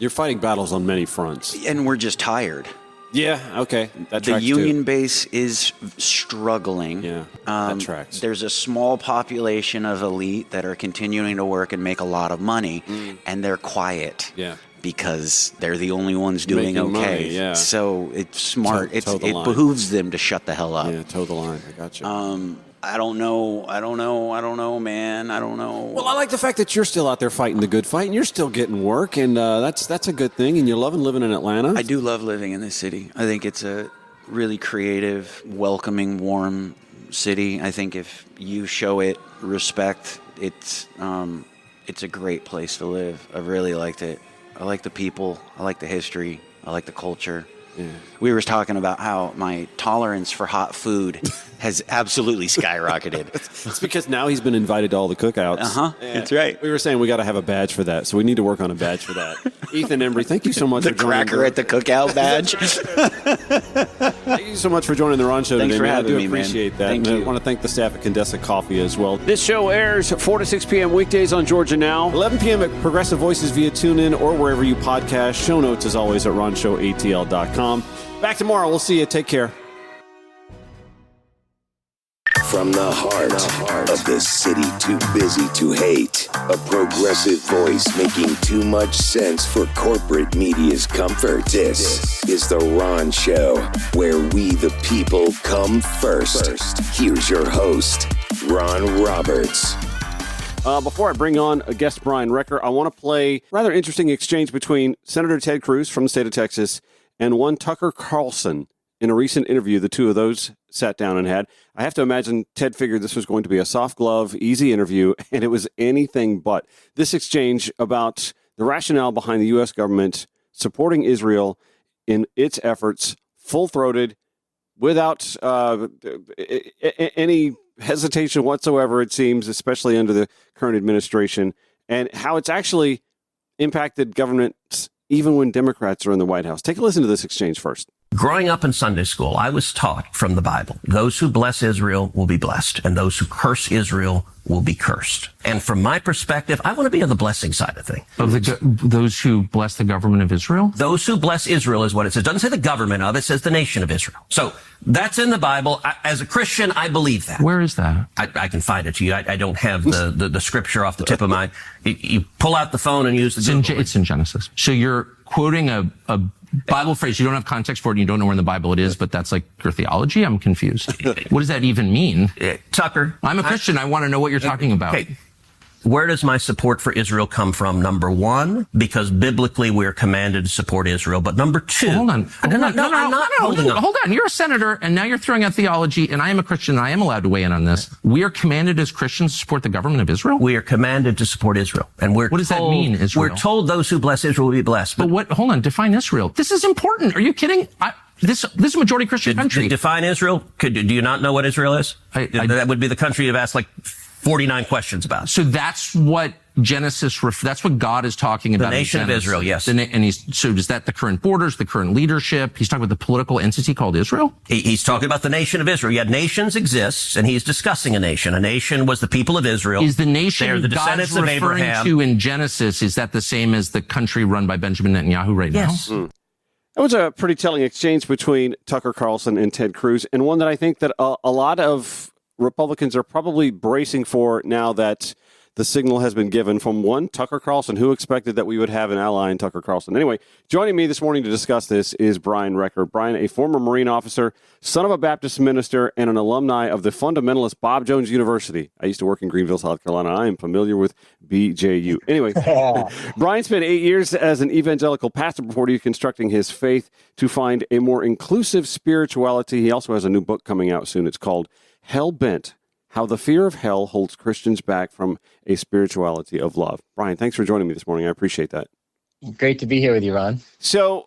B: You're fighting battles on many fronts.
C: And we're just tired.
B: Yeah, okay. That
C: the
B: tracks
C: union
B: too.
C: base is struggling.
B: Yeah, that tracks.
C: There's a small population of elite that are continuing to work and make a lot of money, and they're quiet.
B: Yeah.
C: Because they're the only ones doing
B: Making
C: okay.
B: money, yeah.
C: So it's smart. It
B: line.
C: behooves them to shut the hell up.
B: Yeah, toe the line. I got you.
C: I don't know, man. I don't know.
B: Well, I like the fact that you're still out there fighting the good fight, and you're still getting work, and that's a good thing, and you're loving living in Atlanta.
C: I do love living in this city. I think it's a really creative, welcoming, warm city. I think if you show it respect, it's a great place to live. I really liked it. I like the people. I like the history. I like the culture. Yeah. We were talking about how my tolerance for hot food has absolutely skyrocketed.
B: It's because now he's been invited to all the cookouts.
C: That's right.
B: We were saying we got to have a badge for that, so we need to work on a badge for that. Ethan Embry, thank you so much
C: The
B: for joining.
C: cracker at the cookout badge.
B: Thank you so much for joining the Ron Show
C: Thanks
B: today,
C: for
B: man.
C: having
B: I do
C: me,
B: appreciate
C: man.
B: that.
C: Thank
B: And I
C: you.
B: want to thank the staff at Condesa Coffee as well. This show airs 4 to 6 p.m. weekdays on Georgia Now, 11 p.m. at Progressive Voices via TuneIn or wherever you podcast. Show notes, as always, at ronshowatl.com. Back tomorrow. We'll see you. Take care.
A: From the heart of the city too busy to hate, a progressive voice making too much sense for corporate media's comfort. This is The Ron Show, where we the people come first. Here's your host, Ron Roberts.
B: Before I bring on a guest, Brian Recker, I want to play a rather interesting exchange between Senator Ted Cruz from the state of Texas and one Tucker Carlson. In a recent interview, the two of those sat down and had. I have to imagine Ted figured this was going to be a soft glove, easy interview, and it was anything but. This exchange about the rationale behind the U.S. government supporting Israel in its efforts, full-throated, without any hesitation whatsoever, it seems, especially under the current administration, and how it's actually impacted governments even when Democrats are in the White House. Take a listen to this exchange first.
D: Growing up in Sunday school, I was taught from the Bible, those who bless Israel will be blessed, and those who curse Israel will be cursed. And from my perspective, I want to be on the blessing side of things.
E: Of those who bless the government of Israel?
D: Those who bless Israel is what it says. It doesn't say the government of it, says the nation of Israel. So that's in the Bible. As a Christian, I believe that.
E: Where is that?
D: I can find it to you. I don't have the scripture off the tip of my... You pull out the phone and use the Google.
E: It's in Genesis. So you're quoting a Bible phrase. You don't have context for it and you don't know where in the Bible it is, but that's like your theology? I'm confused. What does that even mean?
D: Tucker.
E: I'm a Christian. I want to know what you're talking about.
D: Okay. Where does my support for Israel come from? Number one, because biblically we're commanded to support Israel. But number two...
E: Hold on.
D: I'm not holding on.
E: Hold on. You're a senator, and now you're throwing out theology, and I am a Christian, and I am allowed to weigh in on this. We are commanded as Christians to support the government of Israel?
D: We are commanded to support Israel. And what
E: does that mean, Israel?
D: We're told those who bless Israel will be blessed.
E: But what... Hold on. Define Israel. This is important. Are you kidding? This is a majority Christian country.
D: Define Israel? Do you not know what Israel is? That would be the country you've asked like 49 questions about.
E: So that's what Genesis, that's what God is talking about.
D: The nation of Israel, yes.
E: So is that the current borders, the current leadership? He's talking about the political entity called Israel?
D: He's talking about the nation of Israel. Yet nations exist, and he's discussing a nation. A nation was the people of Israel.
E: Is the nation
D: They're the descendants
E: God's
D: of
E: referring
D: Abraham.
E: to in Genesis, is that the same as the country run by Benjamin Netanyahu right now?
D: Yes.
B: That was a pretty telling exchange between Tucker Carlson and Ted Cruz, and one that I think that a lot of Republicans are probably bracing for now that the signal has been given from one, Tucker Carlson. Who expected that we would have an ally in Tucker Carlson? Anyway, joining me this morning to discuss this is Brian Recker. Brian, a former Marine officer, son of a Baptist minister, and an alumni of the fundamentalist Bob Jones University. I used to work in Greenville, South Carolina. I am familiar with BJU. Anyway, Brian spent 8 years as an evangelical pastor before deconstructing his faith to find a more inclusive spirituality. He also has a new book coming out soon. It's called Hell Bent: How the Fear of Hell Holds Christians Back from a Spirituality of Love. Brian, thanks for joining me this morning. I appreciate that.
F: Great to be here with you, Ron.
B: So,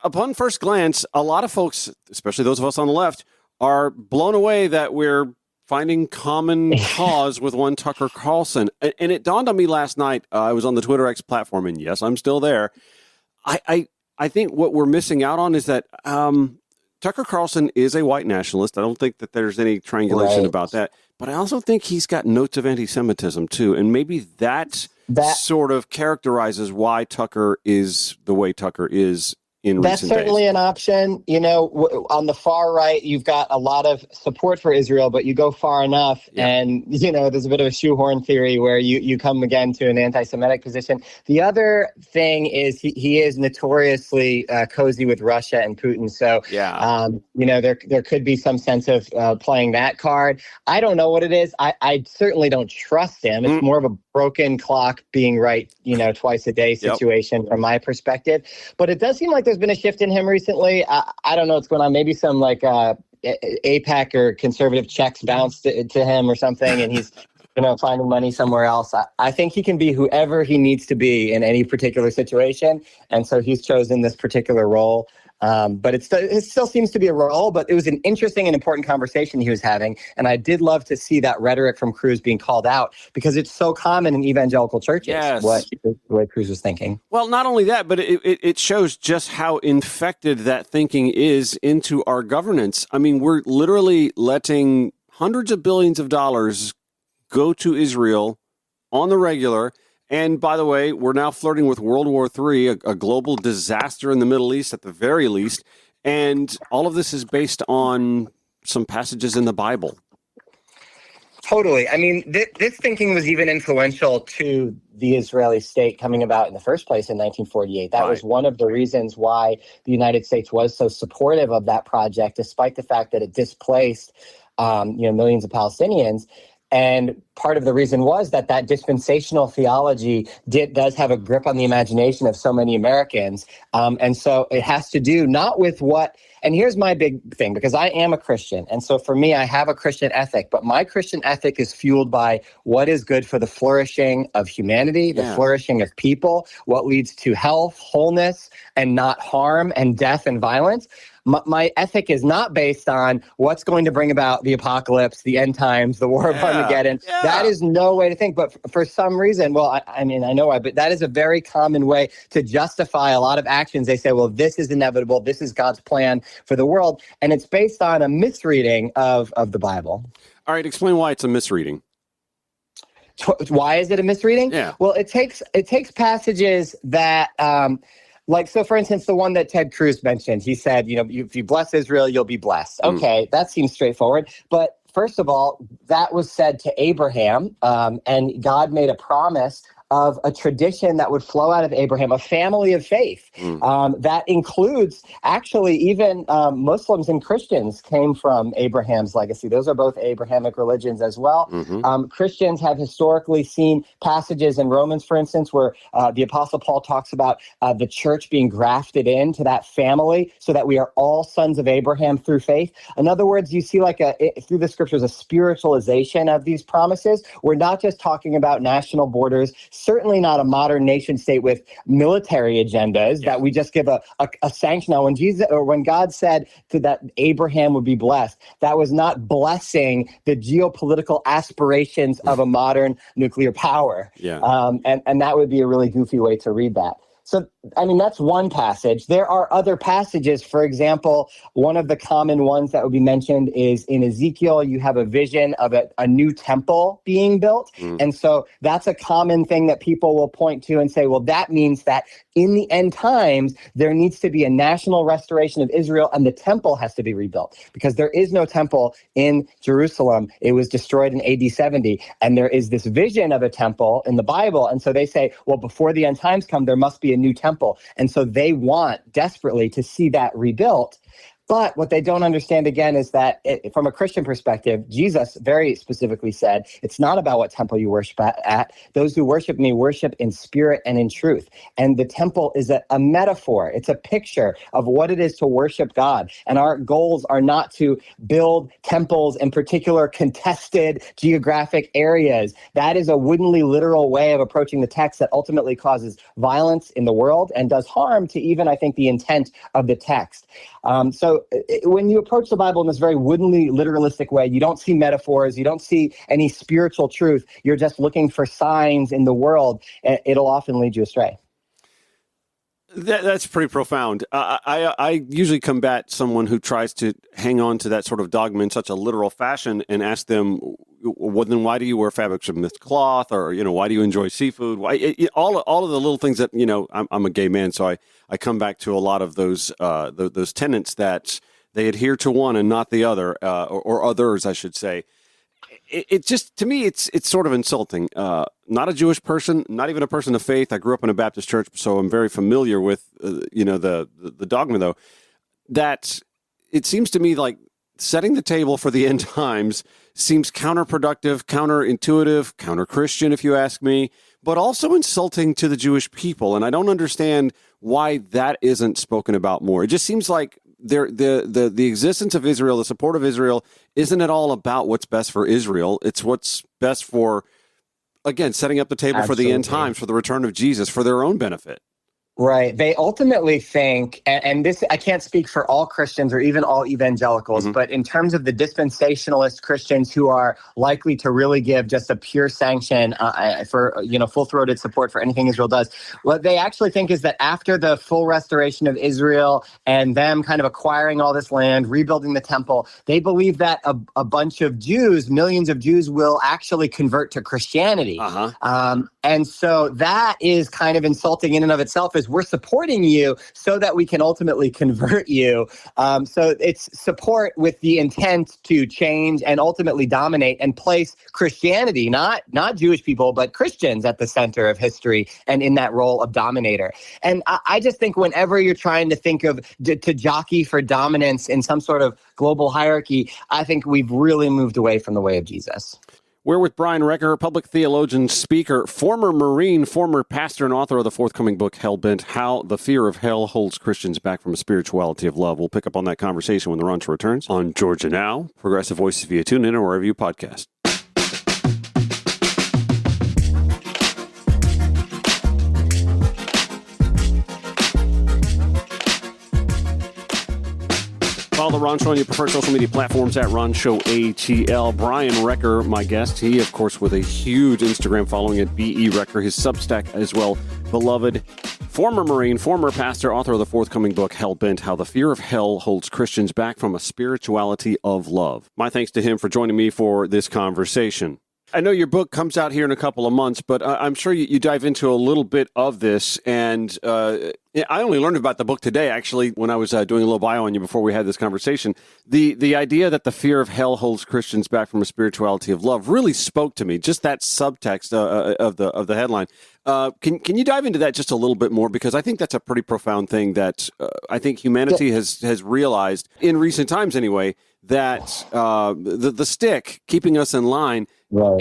B: upon first glance, a lot of folks, especially those of us on the left, are blown away that we're finding common cause with one Tucker Carlson. And it dawned on me last night. I was on the Twitter X platform, and yes, I'm still there. I think what we're missing out on is that Tucker Carlson is a white nationalist. I don't think that there's any triangulation about that. But I also think he's got notes of anti-Semitism, too. And maybe that sort of characterizes why Tucker is the way Tucker is in recent days.
F: That's certainly an option. You know, on the far right, you've got a lot of support for Israel, but you go far enough and, you know, there's a bit of a shoehorn theory where you come again to an anti-Semitic position. The other thing is he is notoriously cozy with Russia and Putin. So, you know, there could be some sense of playing that card. I don't know what it is. I certainly don't trust him. It's more of a broken clock being right, you know, twice a day situation from my perspective. But it does seem like there's been a shift in him recently. I don't know what's going on. Maybe some like AIPAC or conservative checks bounced to him or something, and he's, you know, finding money somewhere else. I think he can be whoever he needs to be in any particular situation. And so he's chosen this particular role. But it still seems to be a role, but it was an interesting and important conversation he was having. And I did love to see that rhetoric from Cruz being called out, because it's so common in evangelical churches,
B: Yes.
F: what Cruz was thinking.
B: Well, not only that, but it shows just how infected that thinking is into our governance. I mean, we're literally letting hundreds of billions of dollars go to Israel on the regular. And by the way, we're now flirting with World War III, a global disaster in the Middle East at the very least. And all of this is based on some passages in the Bible.
F: Totally. I mean, this thinking was even influential to the Israeli state coming about in the first place in 1948. That was one of the reasons why the United States was so supportive of that project, despite the fact that it displaced millions of Palestinians. And part of the reason was that dispensational theology does have a grip on the imagination of so many Americans. And so it has to do not with what, and here's my big thing, because I am a Christian. And so for me, I have a Christian ethic, but my Christian ethic is fueled by what is good for the flourishing of humanity, the flourishing of people, what leads to health, wholeness, and not harm and death and violence. My ethic is not based on what's going to bring about the apocalypse, the end times, the war of Armageddon. Yeah. That is no way to think. But for some reason, well, I mean, I know why, but that is a very common way to justify a lot of actions. They say, well, this is inevitable. This is God's plan for the world. And it's based on a misreading of the Bible.
B: All right, explain why it's a misreading.
F: Why is it a misreading?
B: Yeah.
F: Well, it takes passages that... so for instance, the one that Ted Cruz mentioned, he said, if you bless Israel, you'll be blessed. Okay, that seems straightforward. But first of all, that was said to Abraham, and God made a promise of a tradition that would flow out of Abraham, a family of faith. That includes actually even Muslims and Christians came from Abraham's legacy. Those are both Abrahamic religions as well. Christians have historically seen passages in Romans, for instance, where the Apostle Paul talks about the church being grafted into that family so that we are all sons of Abraham through faith. In other words, you see through the scriptures, a spiritualization of these promises. We're not just talking about national borders, certainly not a modern nation state with military agendas that we just give a sanction on. When God said that Abraham would be blessed, that was not blessing the geopolitical aspirations of a modern nuclear power. And that would be a really goofy way to read that. So, I mean, that's one passage. There are other passages. For example, one of the common ones that would be mentioned is in Ezekiel, you have a vision of a new temple being built. And so that's a common thing that people will point to and say, well, that means that in the end times, there needs to be a national restoration of Israel and the temple has to be rebuilt because there is no temple in Jerusalem. It was destroyed in AD 70. And there is this vision of a temple in the Bible. And so they say, well, before the end times come, there must be a new temple. And so they want desperately to see that rebuilt. But what they don't understand, again, is that from a Christian perspective, Jesus very specifically said, it's not about what temple you worship at. Those who worship me worship in spirit and in truth. And the temple is a metaphor. It's a picture of what it is to worship God. And our goals are not to build temples in particular contested geographic areas. That is a woodenly literal way of approaching the text that ultimately causes violence in the world and does harm to even, I think, the intent of the text. When you approach the Bible in this very woodenly literalistic way, you don't see metaphors, you don't see any spiritual truth. You're just looking for signs in the world. It'll often lead you astray.
B: That's pretty profound. I usually combat someone who tries to hang on to that sort of dogma in such a literal fashion and ask them, well, then why do you wear fabrics of mixed cloth? Or, why do you enjoy seafood? All of the little things that, I'm a gay man, so I come back to a lot of those tenets that they adhere to one and not the other, or others, I should say. It just, to me, it's sort of insulting. Not a Jewish person, not even a person of faith. I grew up in a Baptist church, so I'm very familiar with, the dogma, though, that it seems to me like setting the table for the end times seems counterproductive, counterintuitive, counter-Christian, if you ask me, but also insulting to the Jewish people. And I don't understand why that isn't spoken about more. It just seems like the existence of Israel, the support of Israel, isn't at all about what's best for Israel. It's what's best for, again, setting up the table for the end times, for the return of Jesus, for their own benefit.
F: Right. They ultimately think, and this, I can't speak for all Christians or even all evangelicals, but in terms of the dispensationalist Christians who are likely to really give just a pure sanction for, full-throated support for anything Israel does, what they actually think is that after the full restoration of Israel and them kind of acquiring all this land, rebuilding the temple, they believe that a bunch of Jews, millions of Jews, will actually convert to Christianity. And so that is kind of insulting in and of itself, is we're supporting you so that we can ultimately convert you. So it's support with the intent to change and ultimately dominate and place Christianity, not Jewish people, but Christians at the center of history and in that role of dominator. And I just think whenever you're trying to think of to jockey for dominance in some sort of global hierarchy, I think we've really moved away from the way of Jesus.
B: We're with Brian Recker, public theologian, speaker, former Marine, former pastor, and author of the forthcoming book, Hellbent, How the Fear of Hell Holds Christians Back from a Spirituality of Love. We'll pick up on that conversation when the Rancho returns on Georgia Now, Progressive Voices via TuneIn or wherever you podcast. Follow the Ron Show on your preferred social media platforms at Ron Show ATL. Brian Recker, my guest. He, of course, with a huge Instagram following at BE Recker. His Substack as well. Beloved former Marine, former pastor, author of the forthcoming book, Hellbent, How the Fear of Hell Holds Christians Back from a Spirituality of Love. My thanks to him for joining me for this conversation. I know your book comes out here in a couple of months, but I'm sure you dive into a little bit of this. And I only learned about the book today, actually, when I was doing a little bio on you before we had this conversation. The idea that the fear of hell holds Christians back from a spirituality of love really spoke to me. Just that subtext of the headline. Can you dive into that just a little bit more? Because I think that's a pretty profound thing that I think humanity has realized in recent times, anyway, that the stick keeping us in line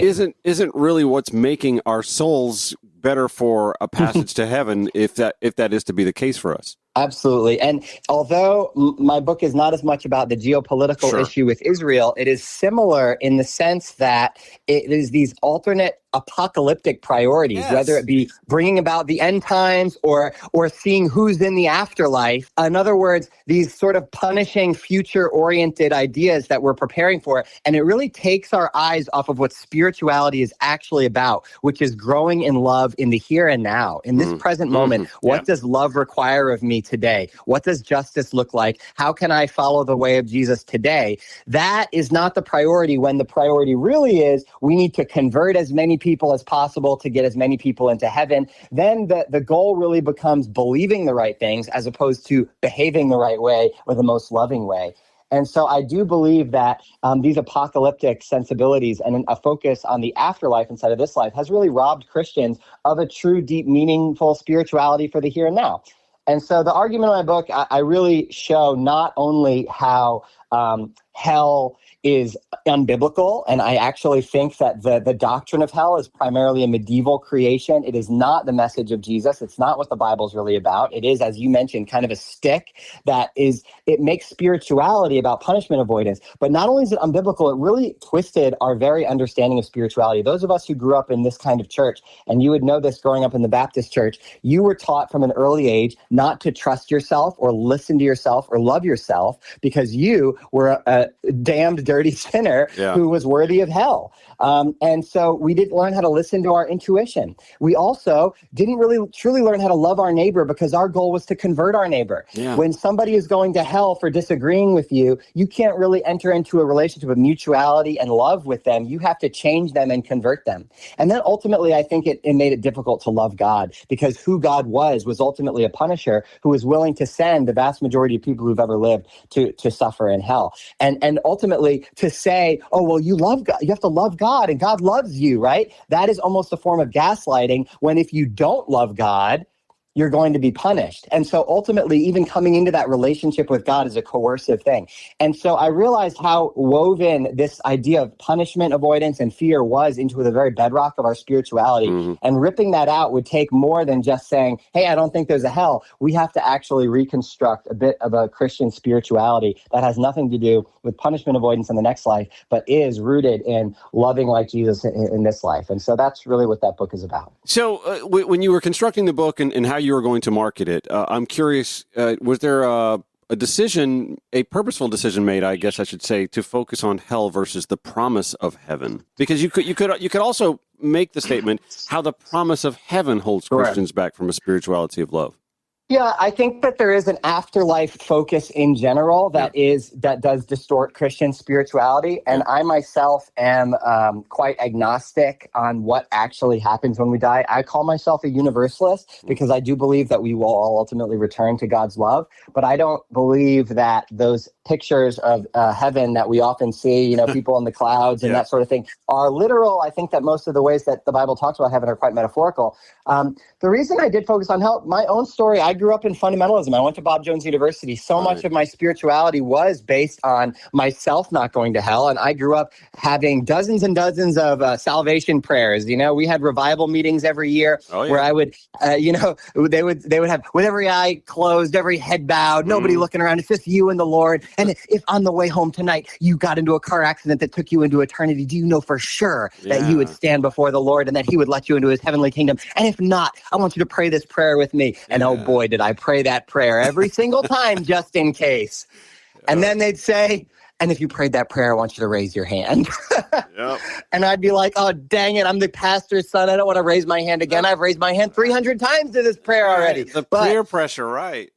B: isn't really what's making our souls better for a passage to heaven, if that is to be the case for us.
F: Absolutely. And although my book is not as much about the geopolitical issue with Israel, it is similar in the sense that it is these alternate apocalyptic priorities, whether it be bringing about the end times or seeing who's in the afterlife. In other words, these sort of punishing future-oriented ideas that we're preparing for. And it really takes our eyes off of what spirituality is actually about, which is growing in love in the here and now, in this present moment. What does love require of me today? What does justice look like? How can I follow the way of Jesus today? That is not the priority, when the priority really is we need to convert as many people as possible to get as many people into heaven. Then the goal really becomes believing the right things as opposed to behaving the right way or the most loving way. And so I do believe that these apocalyptic sensibilities and a focus on the afterlife instead of this life has really robbed Christians of a true, deep, meaningful spirituality for the here and now. And so the argument in my book, I really show not only how hell is unbiblical, and I actually think that the doctrine of hell is primarily a medieval creation. It is not the message of Jesus. It's not what the Bible's really about. It is, as you mentioned, kind of a stick it makes spirituality about punishment avoidance. But not only is it unbiblical, it really twisted our very understanding of spirituality. Those of us who grew up in this kind of church, and you would know this growing up in the Baptist church, you were taught from an early age not to trust yourself or listen to yourself or love yourself because you were a damned dirty sinner who was worthy of hell. And so we didn't learn how to listen to our intuition. We also didn't really truly learn how to love our neighbor because our goal was to convert our neighbor. When somebody is going to hell for disagreeing with you, you can't really enter into a relationship of mutuality and love with them. You have to change them and convert them. And then ultimately, I think it made it difficult to love God, because who God was ultimately a punisher who was willing to send the vast majority of people who've ever lived to suffer in hell. And ultimately to say, oh, well, you love God, you have to love God and God loves you, right? That is almost a form of gaslighting, when if you don't love God, you're going to be punished. And so ultimately, even coming into that relationship with God is a coercive thing. And so I realized how woven this idea of punishment avoidance and fear was into the very bedrock of our spirituality. And ripping that out would take more than just saying, hey, I don't think there's a hell. We have to actually reconstruct a bit of a Christian spirituality that has nothing to do with punishment avoidance in the next life, but is rooted in loving like Jesus in this life. And so that's really what that book is about.
B: So when you were constructing the book and how you were going to market it. I'm curious, was there a decision, a purposeful decision made, I guess I should say, to focus on hell versus the promise of heaven? Because you could also make the statement how the promise of heaven holds Christians back from a spirituality of love.
F: Yeah, I think that there is an afterlife focus in general that does distort Christian spirituality. And I myself am quite agnostic on what actually happens when we die. I call myself a universalist because I do believe that we will all ultimately return to God's love. But I don't believe that those pictures of heaven that we often see, you know, people in the clouds and that sort of thing, are literal. I think that most of the ways that the Bible talks about heaven are quite metaphorical. The reason I did focus on hell, my own story, I grew up in fundamentalism. I went to Bob Jones University. So much of my spirituality was based on myself not going to hell. And I grew up having dozens and dozens of salvation prayers. You know, we had revival meetings every year where I would, you know, they would have with every eye closed, every head bowed, nobody looking around. It's just you and the Lord. And if on the way home tonight, you got into a car accident that took you into eternity, do you know for sure that you would stand before the Lord and that he would let you into his heavenly kingdom? And if not, I want you to pray this prayer with me. And oh boy, did I pray that prayer every single time just in case. And then they'd say, and if you prayed that prayer, I want you to raise your hand. And I'd be like, oh, dang it, I'm the pastor's son. I don't want to raise my hand again. I've raised my hand 300 times to this prayer already.
B: The peer pressure, right.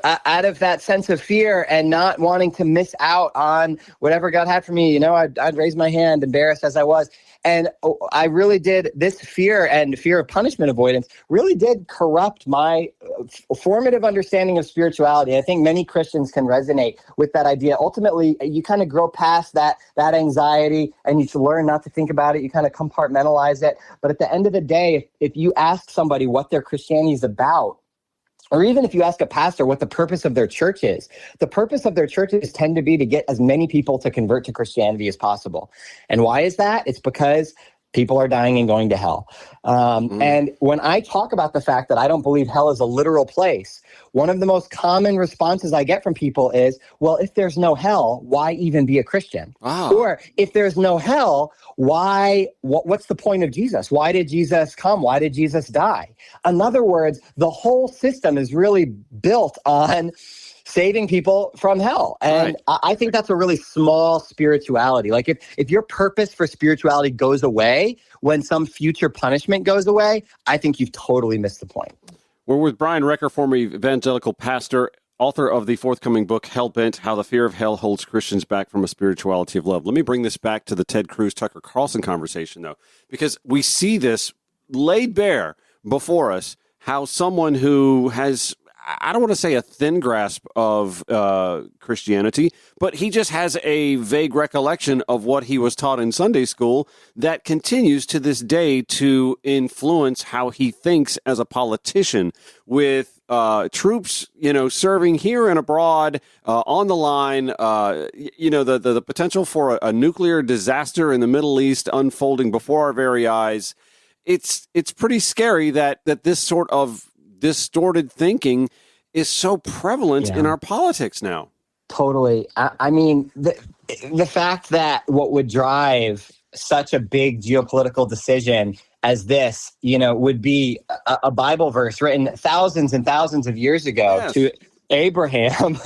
F: Out of that sense of fear and not wanting to miss out on whatever God had for me, you know, I'd raise my hand, embarrassed as I was. And I really did, this fear and fear of punishment avoidance really did corrupt my formative understanding of spirituality. I think many Christians can resonate with that idea. Ultimately, you kind of grow past that anxiety and you should learn not to think about it. You kind of compartmentalize it. But at the end of the day, if you ask somebody what their Christianity is about, or even if you ask a pastor what the purpose of their church is, the purpose of their churches tend to be to get as many people to convert to Christianity as possible. And why is that? It's because people are dying and going to hell. And when I talk about the fact that I don't believe hell is a literal place, one of the most common responses I get from people is, well, if there's no hell, why even be a Christian? Or if there's no hell, what's the point of Jesus? Why did Jesus come? Why did Jesus die? In other words, the whole system is really built on saving people from hell. And I think that's a really small spirituality. Like if your purpose for spirituality goes away when some future punishment goes away, I think you've totally missed the point.
B: We're with Brian Recker, former evangelical pastor, author of the forthcoming book, Hellbent, How the Fear of Hell Holds Christians Back from a Spirituality of Love. Let me bring this back to the Ted Cruz, Tucker Carlson conversation, though, because we see this laid bare before us, how someone who has, I don't want to say a thin grasp of Christianity, but he just has a vague recollection of what he was taught in Sunday school that continues to this day to influence how he thinks as a politician, with troops, you know, serving here and abroad, on the line, you know, the potential for a nuclear disaster in the Middle East unfolding before our very eyes. It's pretty scary that this sort of distorted thinking is so prevalent in our politics now.
F: Totally. I mean, the fact that what would drive such a big geopolitical decision as this, you know, would be a Bible verse written thousands and thousands of years ago to Abraham,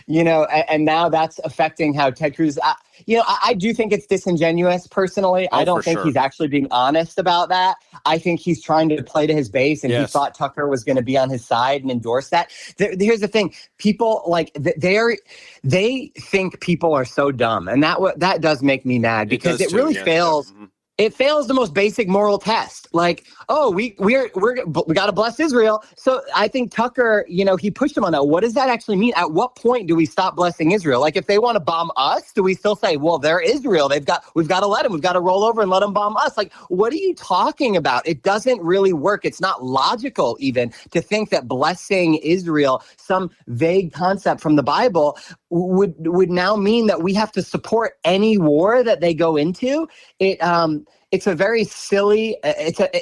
F: you know, and now that's affecting how Ted Cruz, you know, I do think it's disingenuous personally. I don't think he's actually being honest about that. I think he's trying to play to his base, and he thought Tucker was going to be on his side and endorse that. Here's the thing. People like they think people are so dumb. And that does make me mad, because it really fails. It fails the most basic moral test. Like, oh, we got to bless Israel. So I think Tucker, you know, he pushed him on that. What does that actually mean? At what point do we stop blessing Israel? Like, if they want to bomb us, do we still say, well, they're Israel. We've got to let them. We've got to roll over and let them bomb us. Like, what are you talking about? It doesn't really work. It's not logical even to think that blessing Israel, some vague concept from the Bible, would now mean that we have to support any war that they go into. It's a very silly,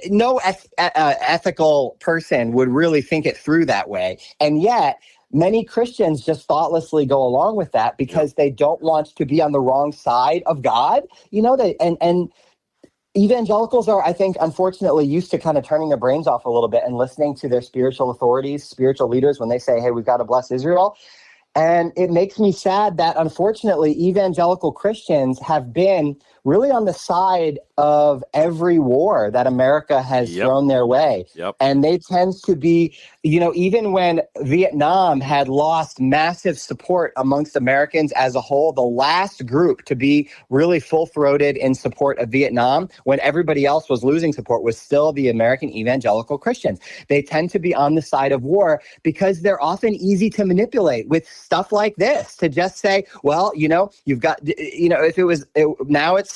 F: no ethical person would really think it through that way. And yet many Christians just thoughtlessly go along with that because they don't want to be on the wrong side of God, you know, and evangelicals are, I think, unfortunately used to kind of turning their brains off a little bit and listening to their spiritual authorities, spiritual leaders when they say, hey, we've got to bless Israel. And it makes me sad that, unfortunately, evangelical Christians have been really on the side of every war that America has thrown their way. And they tend to be, even when Vietnam had lost massive support amongst Americans as a whole, the last group to be really full-throated in support of Vietnam, when everybody else was losing support, was still the American evangelical Christians. They tend to be on the side of war because they're often easy to manipulate with stuff like this, to just say, well, you've got, if it was, now it's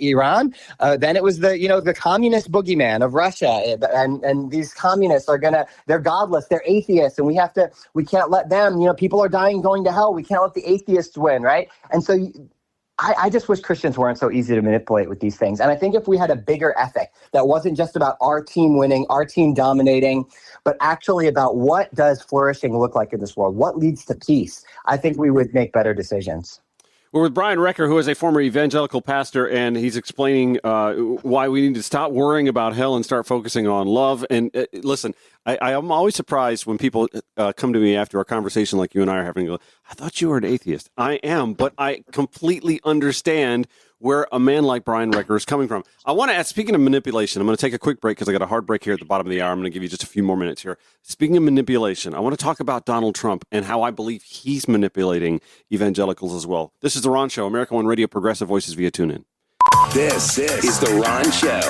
F: Iran, then it was the communist boogeyman of Russia, and these communists they're godless, they're atheists, and we can't let them, people are dying, going to hell, we can't let the atheists win, right? And so I just wish Christians weren't so easy to manipulate with these things. And I think if we had a bigger ethic that wasn't just about our team winning, our team dominating, but actually about what does flourishing look like in this world, what leads to peace, I think we would make better decisions.
B: We're with Brian Recker, who is a former evangelical pastor, and he's explaining why we need to stop worrying about hell and start focusing on love. And listen, I am always surprised when people come to me after a conversation like you and I are having, and go, I thought you were an atheist. I am, but I completely understand where a man like Brian Recker is coming from. I want to ask, speaking of manipulation, I'm going to take a quick break because I got a hard break here at the bottom of the hour. I'm going to give you just a few more minutes here. Speaking of manipulation, I want to talk about Donald Trump and how I believe he's manipulating evangelicals as well. This is The Ron Show, America One Radio, Progressive Voices via TuneIn.
A: This is The Ron Show.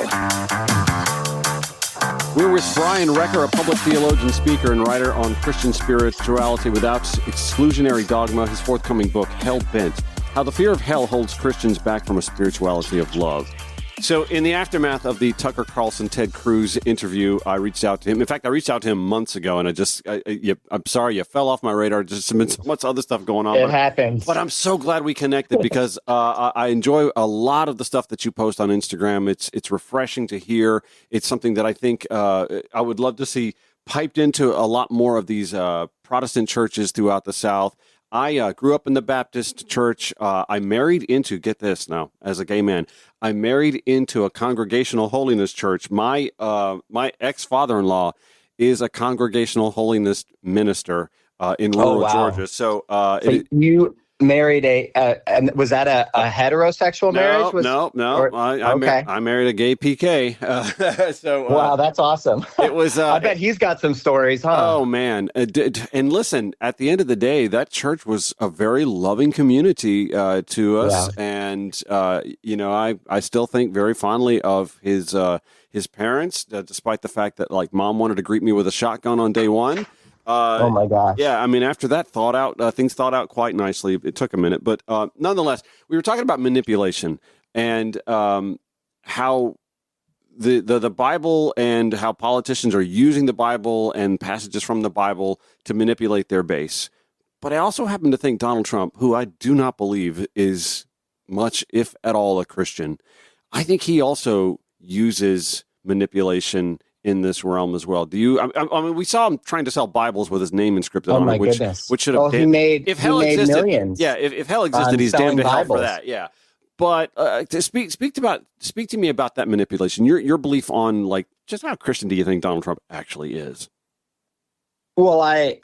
B: We're with Brian Recker, a public theologian, speaker, and writer on Christian spirituality without exclusionary dogma. His forthcoming book, Hell Bent: How the Fear of Hell Holds Christians Back from a Spirituality of Love. So in the aftermath of the Tucker Carlson, Ted Cruz interview, I reached out to him. In fact, I reached out to him months ago, and I'm sorry, you fell off my radar. Just been so much other stuff going on.
F: It happens.
B: But I'm so glad we connected because I enjoy a lot of the stuff that you post on Instagram. It's refreshing to hear. It's something that I think I would love to see piped into a lot more of these Protestant churches throughout the South. I grew up in the Baptist church. I married into, get this now, as a gay man, I married into a congregational holiness church. My ex-father-in-law is a congregational holiness minister in rural Georgia. So,
F: you married and was that a heterosexual marriage?
B: I married a gay PK.
F: Wow, that's awesome.
B: It was.
F: I bet he's got some stories, huh?
B: Oh man! And listen, at the end of the day, that church was a very loving community to us, and I still think very fondly of his parents, despite the fact that like mom wanted to greet me with a shotgun on day one.
F: Oh my gosh.
B: Yeah, I mean, after that things thought out quite nicely. It took a minute, but nonetheless, we were talking about manipulation and how the Bible and how politicians are using the Bible and passages from the Bible to manipulate their base. But I also happen to think Donald Trump, who I do not believe is much, if at all, a Christian, I think he also uses manipulation in this realm as well. Do you? I mean, we saw him trying to sell Bibles with his name inscripted on it, which should have.
F: He made millions.
B: Yeah, if hell existed, he's damned to hell for that. Yeah, but to speak to me about that manipulation. Your belief on like just how Christian do you think Donald Trump actually is?
F: Well, I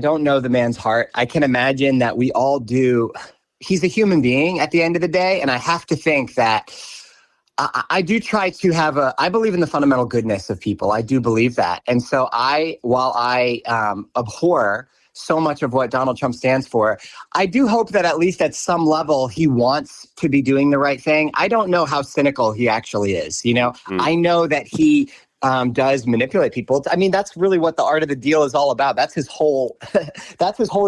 F: don't know the man's heart. I can imagine that we all do. He's a human being at the end of the day, and I have to think that. I do try to I believe in the fundamental goodness of people. I do believe that. And so while I abhor so much of what Donald Trump stands for, I do hope that at least at some level he wants to be doing the right thing. I don't know how cynical he actually is. I know that he does manipulate people. I mean, that's really what the art of the deal is all about. That's his whole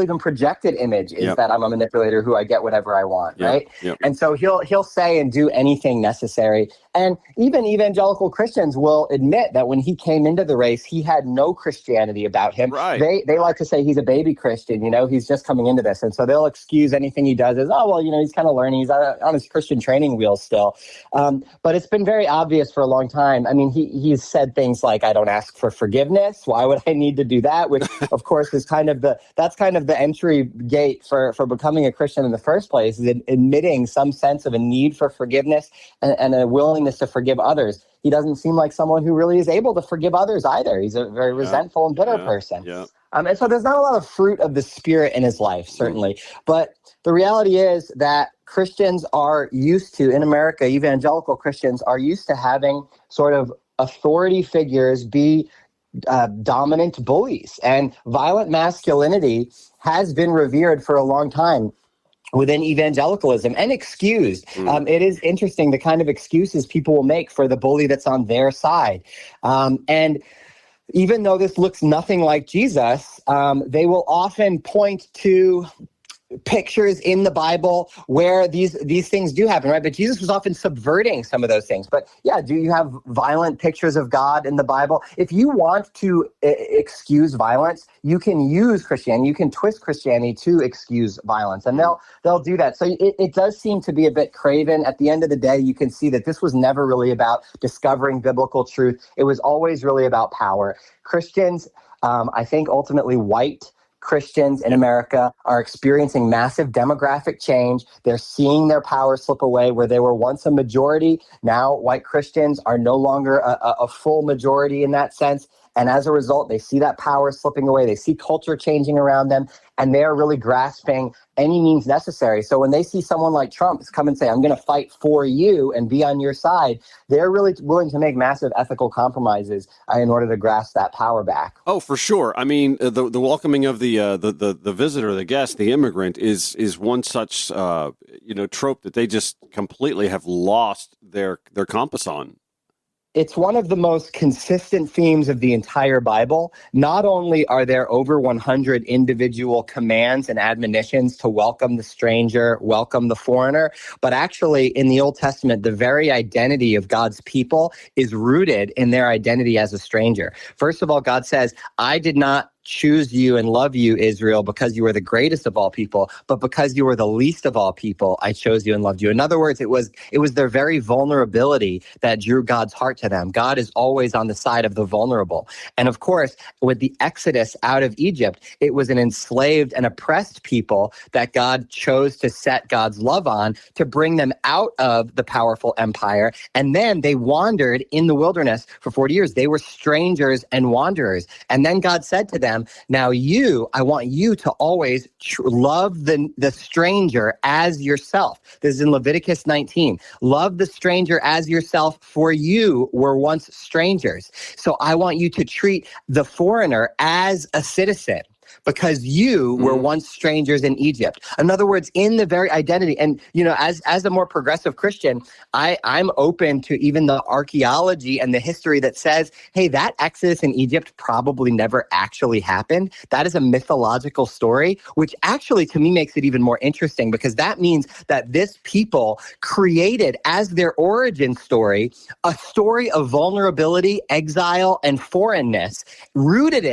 F: even projected image is that I'm a manipulator who I get whatever I want, right? Yep. And so he'll say and do anything necessary. And even evangelical Christians will admit that when he came into the race, he had no Christianity about him.
B: Right.
F: They like to say he's a baby Christian, he's just coming into this. And so they'll excuse anything he does as, oh, well, he's kind of learning. He's on his Christian training wheels still. But it's been very obvious for a long time. I mean, he's said things like, I don't ask for forgiveness. Why would I need to do that? Which, of course, is that's kind of the entry gate for becoming a Christian in the first place, is admitting some sense of a need for forgiveness and a willingness to forgive others. He doesn't seem like someone who really is able to forgive others either. He's a very resentful and bitter person.
B: Yeah.
F: And so there's not a lot of fruit of the Spirit in his life, certainly. But the reality is that Christians are used to, in America, evangelical Christians are used to having sort of authority figures be dominant bullies. And violent masculinity has been revered for a long time within evangelicalism and excused. It is interesting the kind of excuses people will make for the bully that's on their side. And even though this looks nothing like Jesus, they will often point to pictures in the Bible where these things do happen, right? But Jesus was often subverting some of those things. But yeah, do you have violent pictures of God in the Bible? If you want to excuse violence, you can use Christianity. You can twist Christianity to excuse violence, and they'll do that. So it does seem to be a bit craven. At the end of the day, you can see that this was never really about discovering biblical truth. It was always really about power. Christians, I think ultimately white Christians in America are experiencing massive demographic change. They're seeing their power slip away. Where they were once a majority, now white Christians are no longer a full majority in that sense. And as a result, they see that power slipping away. They see culture changing around them, and they are really grasping any means necessary. So when they see someone like Trump come and say, I'm going to fight for you and be on your side, they're really willing to make massive ethical compromises in order to grasp that power back.
B: Oh, for sure. I mean, the welcoming of the visitor, the guest, the immigrant is one such trope that they just completely have lost their compass on.
F: It's one of the most consistent themes of the entire Bible. Not only are there over 100 individual commands and admonitions to welcome the stranger, welcome the foreigner, but actually in the Old Testament, the very identity of God's people is rooted in their identity as a stranger. First of all, God says, I did not choose you and love you, Israel, because you were the greatest of all people, but because you were the least of all people, I chose you and loved you. In other words, it was their very vulnerability that drew God's heart to them. God is always on the side of the vulnerable. And of course, with the Exodus out of Egypt, it was an enslaved and oppressed people that God chose to set God's love on to bring them out of the powerful empire. And then they wandered in the wilderness for 40 years. They were strangers and wanderers. And then God said to them, now I want you to always love the stranger as yourself. This is in Leviticus 19. Love the stranger as yourself, for you were once strangers. So I want you to treat the foreigner as a citizen, because you were once strangers in Egypt. In other words, in the very identity. And, as a more progressive Christian, I'm open to even the archaeology and the history that says, hey, that Exodus in Egypt probably never actually happened. That is a mythological story, which actually to me makes it even more interesting, because that means that this people created as their origin story a story of vulnerability, exile, and foreignness, rooted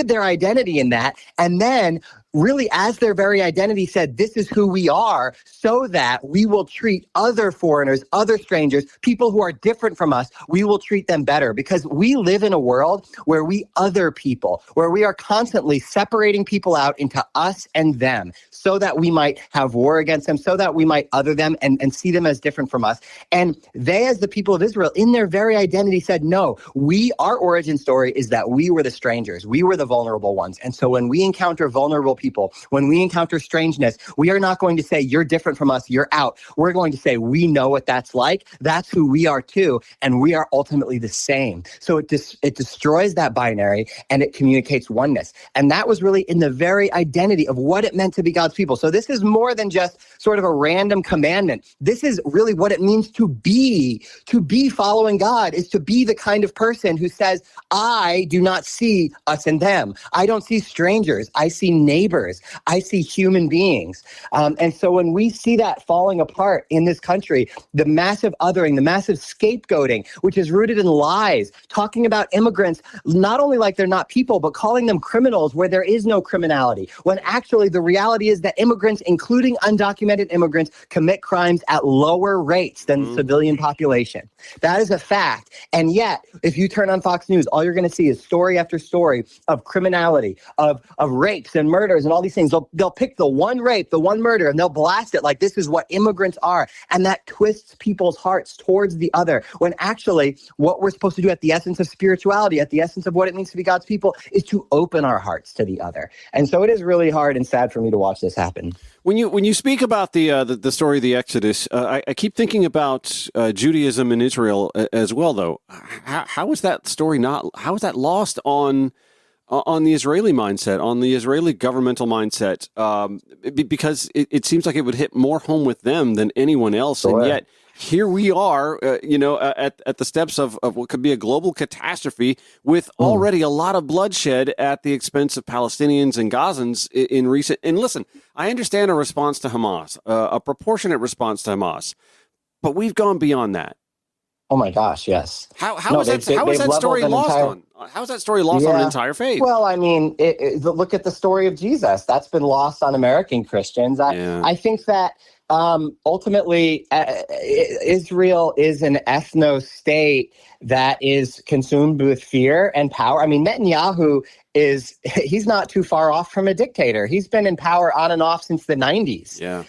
F: their identity in that, and then really as their very identity said, this is who we are, so that we will treat other foreigners, other strangers, people who are different from us, we will treat them better, because we live in a world where we other people, where we are constantly separating people out into us and them, so that we might have war against them, so that we might other them and see them as different from us. And they, as the people of Israel, in their very identity said, no, our origin story is that we were the strangers, we were the vulnerable ones. And so when we encounter vulnerable people, when we encounter strangeness, we are not going to say, you're different from us, you're out. We're going to say, we know what that's like. That's who we are too. And we are ultimately the same. So it destroys that binary and it communicates oneness. And that was really in the very identity of what it meant to be God's people. So this is more than just sort of a random commandment. This is really what it means to be following God, is to be the kind of person who says, I do not see us and them. I don't see strangers. I see neighbors. neighbors. I see human beings. And so when we see that falling apart in this country, the massive othering, the massive scapegoating, which is rooted in lies, talking about immigrants, not only like they're not people, but calling them criminals where there is no criminality, when actually the reality is that immigrants, including undocumented immigrants, commit crimes at lower rates than the civilian population. That is a fact. And yet, if you turn on Fox News, all you're going to see is story after story of criminality, of rapes and murders and all these things. They'll pick the one rape, the one murder, and they'll blast it like this is what immigrants are. And that twists people's hearts towards the other, when actually what we're supposed to do at the essence of spirituality, at the essence of what it means to be God's people, is to open our hearts to the other. And so it is really hard and sad for me to watch this happen.
B: When you speak about the story of the Exodus, I keep thinking about Judaism and Israel as well, though. How is that story how is that lost on the Israeli mindset, on the Israeli governmental mindset? Because it seems like it would hit more home with them than anyone else,
F: Sure.
B: and yet here we are, at the steps of what could be a global catastrophe, with already a lot of bloodshed at the expense of Palestinians and Gazans in recent. And listen, I understand a response to Hamas, a proportionate response to Hamas, but we've gone beyond that.
F: Oh my gosh, yes.
B: How is that story lost on? How is that story lost on an entire faith?
F: Well, I mean, look at the story of Jesus. That's been lost on American Christians. I think that ultimately, Israel is an ethno-state that is consumed with fear and power. I mean, Netanyahu he's not too far off from a dictator. He's been in power on and off since the 90s.
B: Yeah.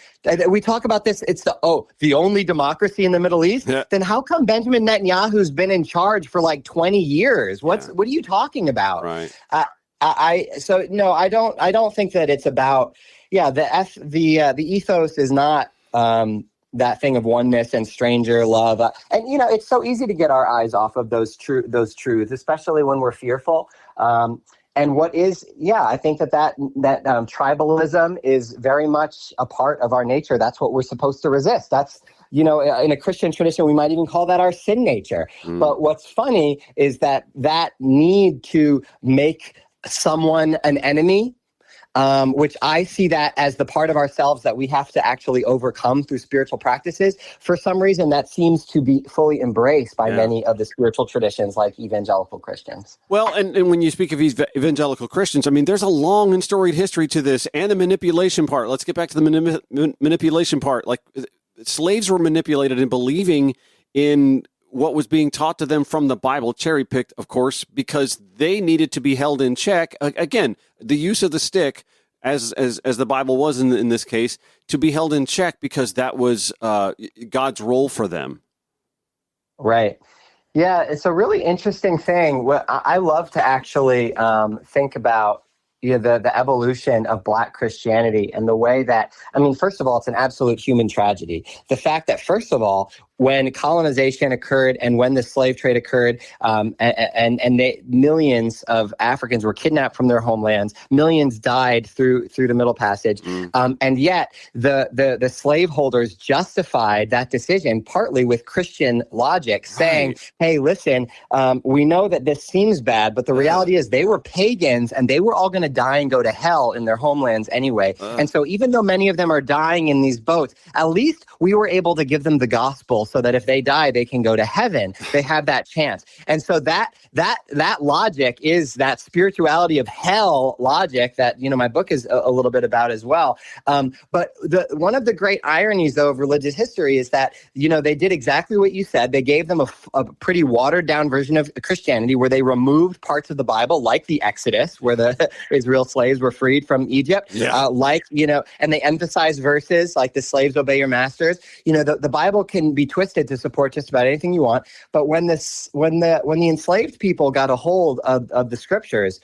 F: We talk about this, it's the only democracy in the Middle East. Yeah. Then how come Benjamin Netanyahu's been in charge for like 20 years? What are you talking about?
B: Right.
F: I don't think that it's about, the ethos is not that thing of oneness and stranger love. And it's so easy to get our eyes off of those truths, especially when we're fearful. And what is, I think that tribalism is very much a part of our nature. That's what we're supposed to resist. That's, in a Christian tradition, we might even call that our sin nature. But what's funny is that need to make someone an enemy, which I see that as the part of ourselves that we have to actually overcome through spiritual practices. For some reason, that seems to be fully embraced by many of the spiritual traditions like evangelical Christians. Well,
B: and when you speak of evangelical Christians, I mean, there's a long and storied history to this, and the manipulation part. Let's get back to the manipulation part. Like, slaves were manipulated in believing in what was being taught to them from the Bible, cherry-picked, of course, because they needed to be held in check. Again, the use of the stick, as the Bible was in this case, to be held in check because that was God's role for them.
F: Right. Yeah, it's a really interesting thing. I love to actually think about the evolution of Black Christianity and the way that, first of all, it's an absolute human tragedy. The fact that, first of all, when colonization occurred and when the slave trade occurred, and millions of Africans were kidnapped from their homelands, millions died through the Middle Passage, and yet the slaveholders justified that decision partly with Christian logic, saying, "Hey, listen, we know that this seems bad, but the reality is they were pagans and they were all going to die and go to hell in their homelands anyway. And so even though many of them are dying in these boats, at least we were able to give them the gospel so that if they die, they can go to heaven. They have that chance." And so that logic is that spirituality of hell logic that, my book is a little bit about as well. But one of the great ironies, though, of religious history is that, they did exactly what you said. They gave them a pretty watered down version of Christianity where they removed parts of the Bible, like the Exodus, where the Israel slaves were freed from Egypt, and they emphasized verses like the slaves obey your masters. The Bible can be twisted to support just about anything you want. But when the enslaved people got a hold of the scriptures,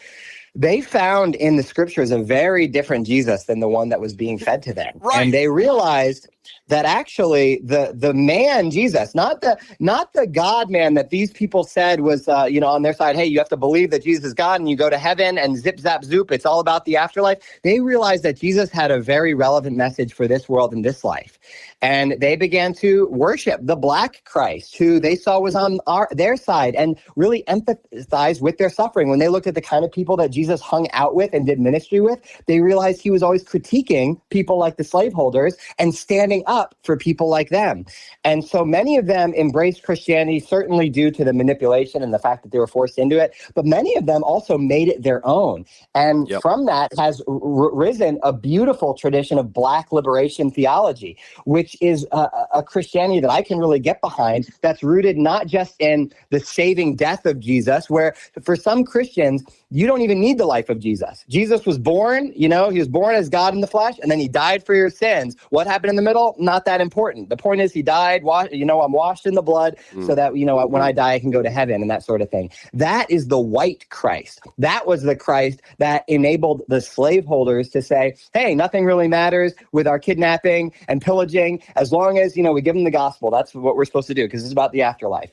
F: they found in the scriptures a very different Jesus than the one that was being fed to them. Right. And they realized that actually the man Jesus, not the God man that these people said was on their side, hey, you have to believe that Jesus is God and you go to heaven and zip zap zoop, it's all about the afterlife. They realized that Jesus had a very relevant message for this world and this life. And they began to worship the Black Christ, who they saw was on their side, and really empathize with their suffering. When they looked at the kind of people that Jesus hung out with and did ministry with, they realized he was always critiquing people like the slaveholders and standing up for people like them. And so many of them embraced Christianity, certainly due to the manipulation and the fact that they were forced into it. But many of them also made it their own. And from that has risen a beautiful tradition of Black liberation theology, which is a Christianity that I can really get behind, that's rooted not just in the saving death of Jesus, where for some Christians, you don't even need the life of Jesus. Jesus was born, he was born as God in the flesh, and then he died for your sins. What happened in the middle? Not that important. The point is he died, I'm washed in the blood so that, when I die, I can go to heaven and that sort of thing. That is the white Christ. That was the Christ that enabled the slaveholders to say, hey, nothing really matters with our kidnapping and pillaging as long as, we give them the gospel. That's what we're supposed to do because it's about the afterlife.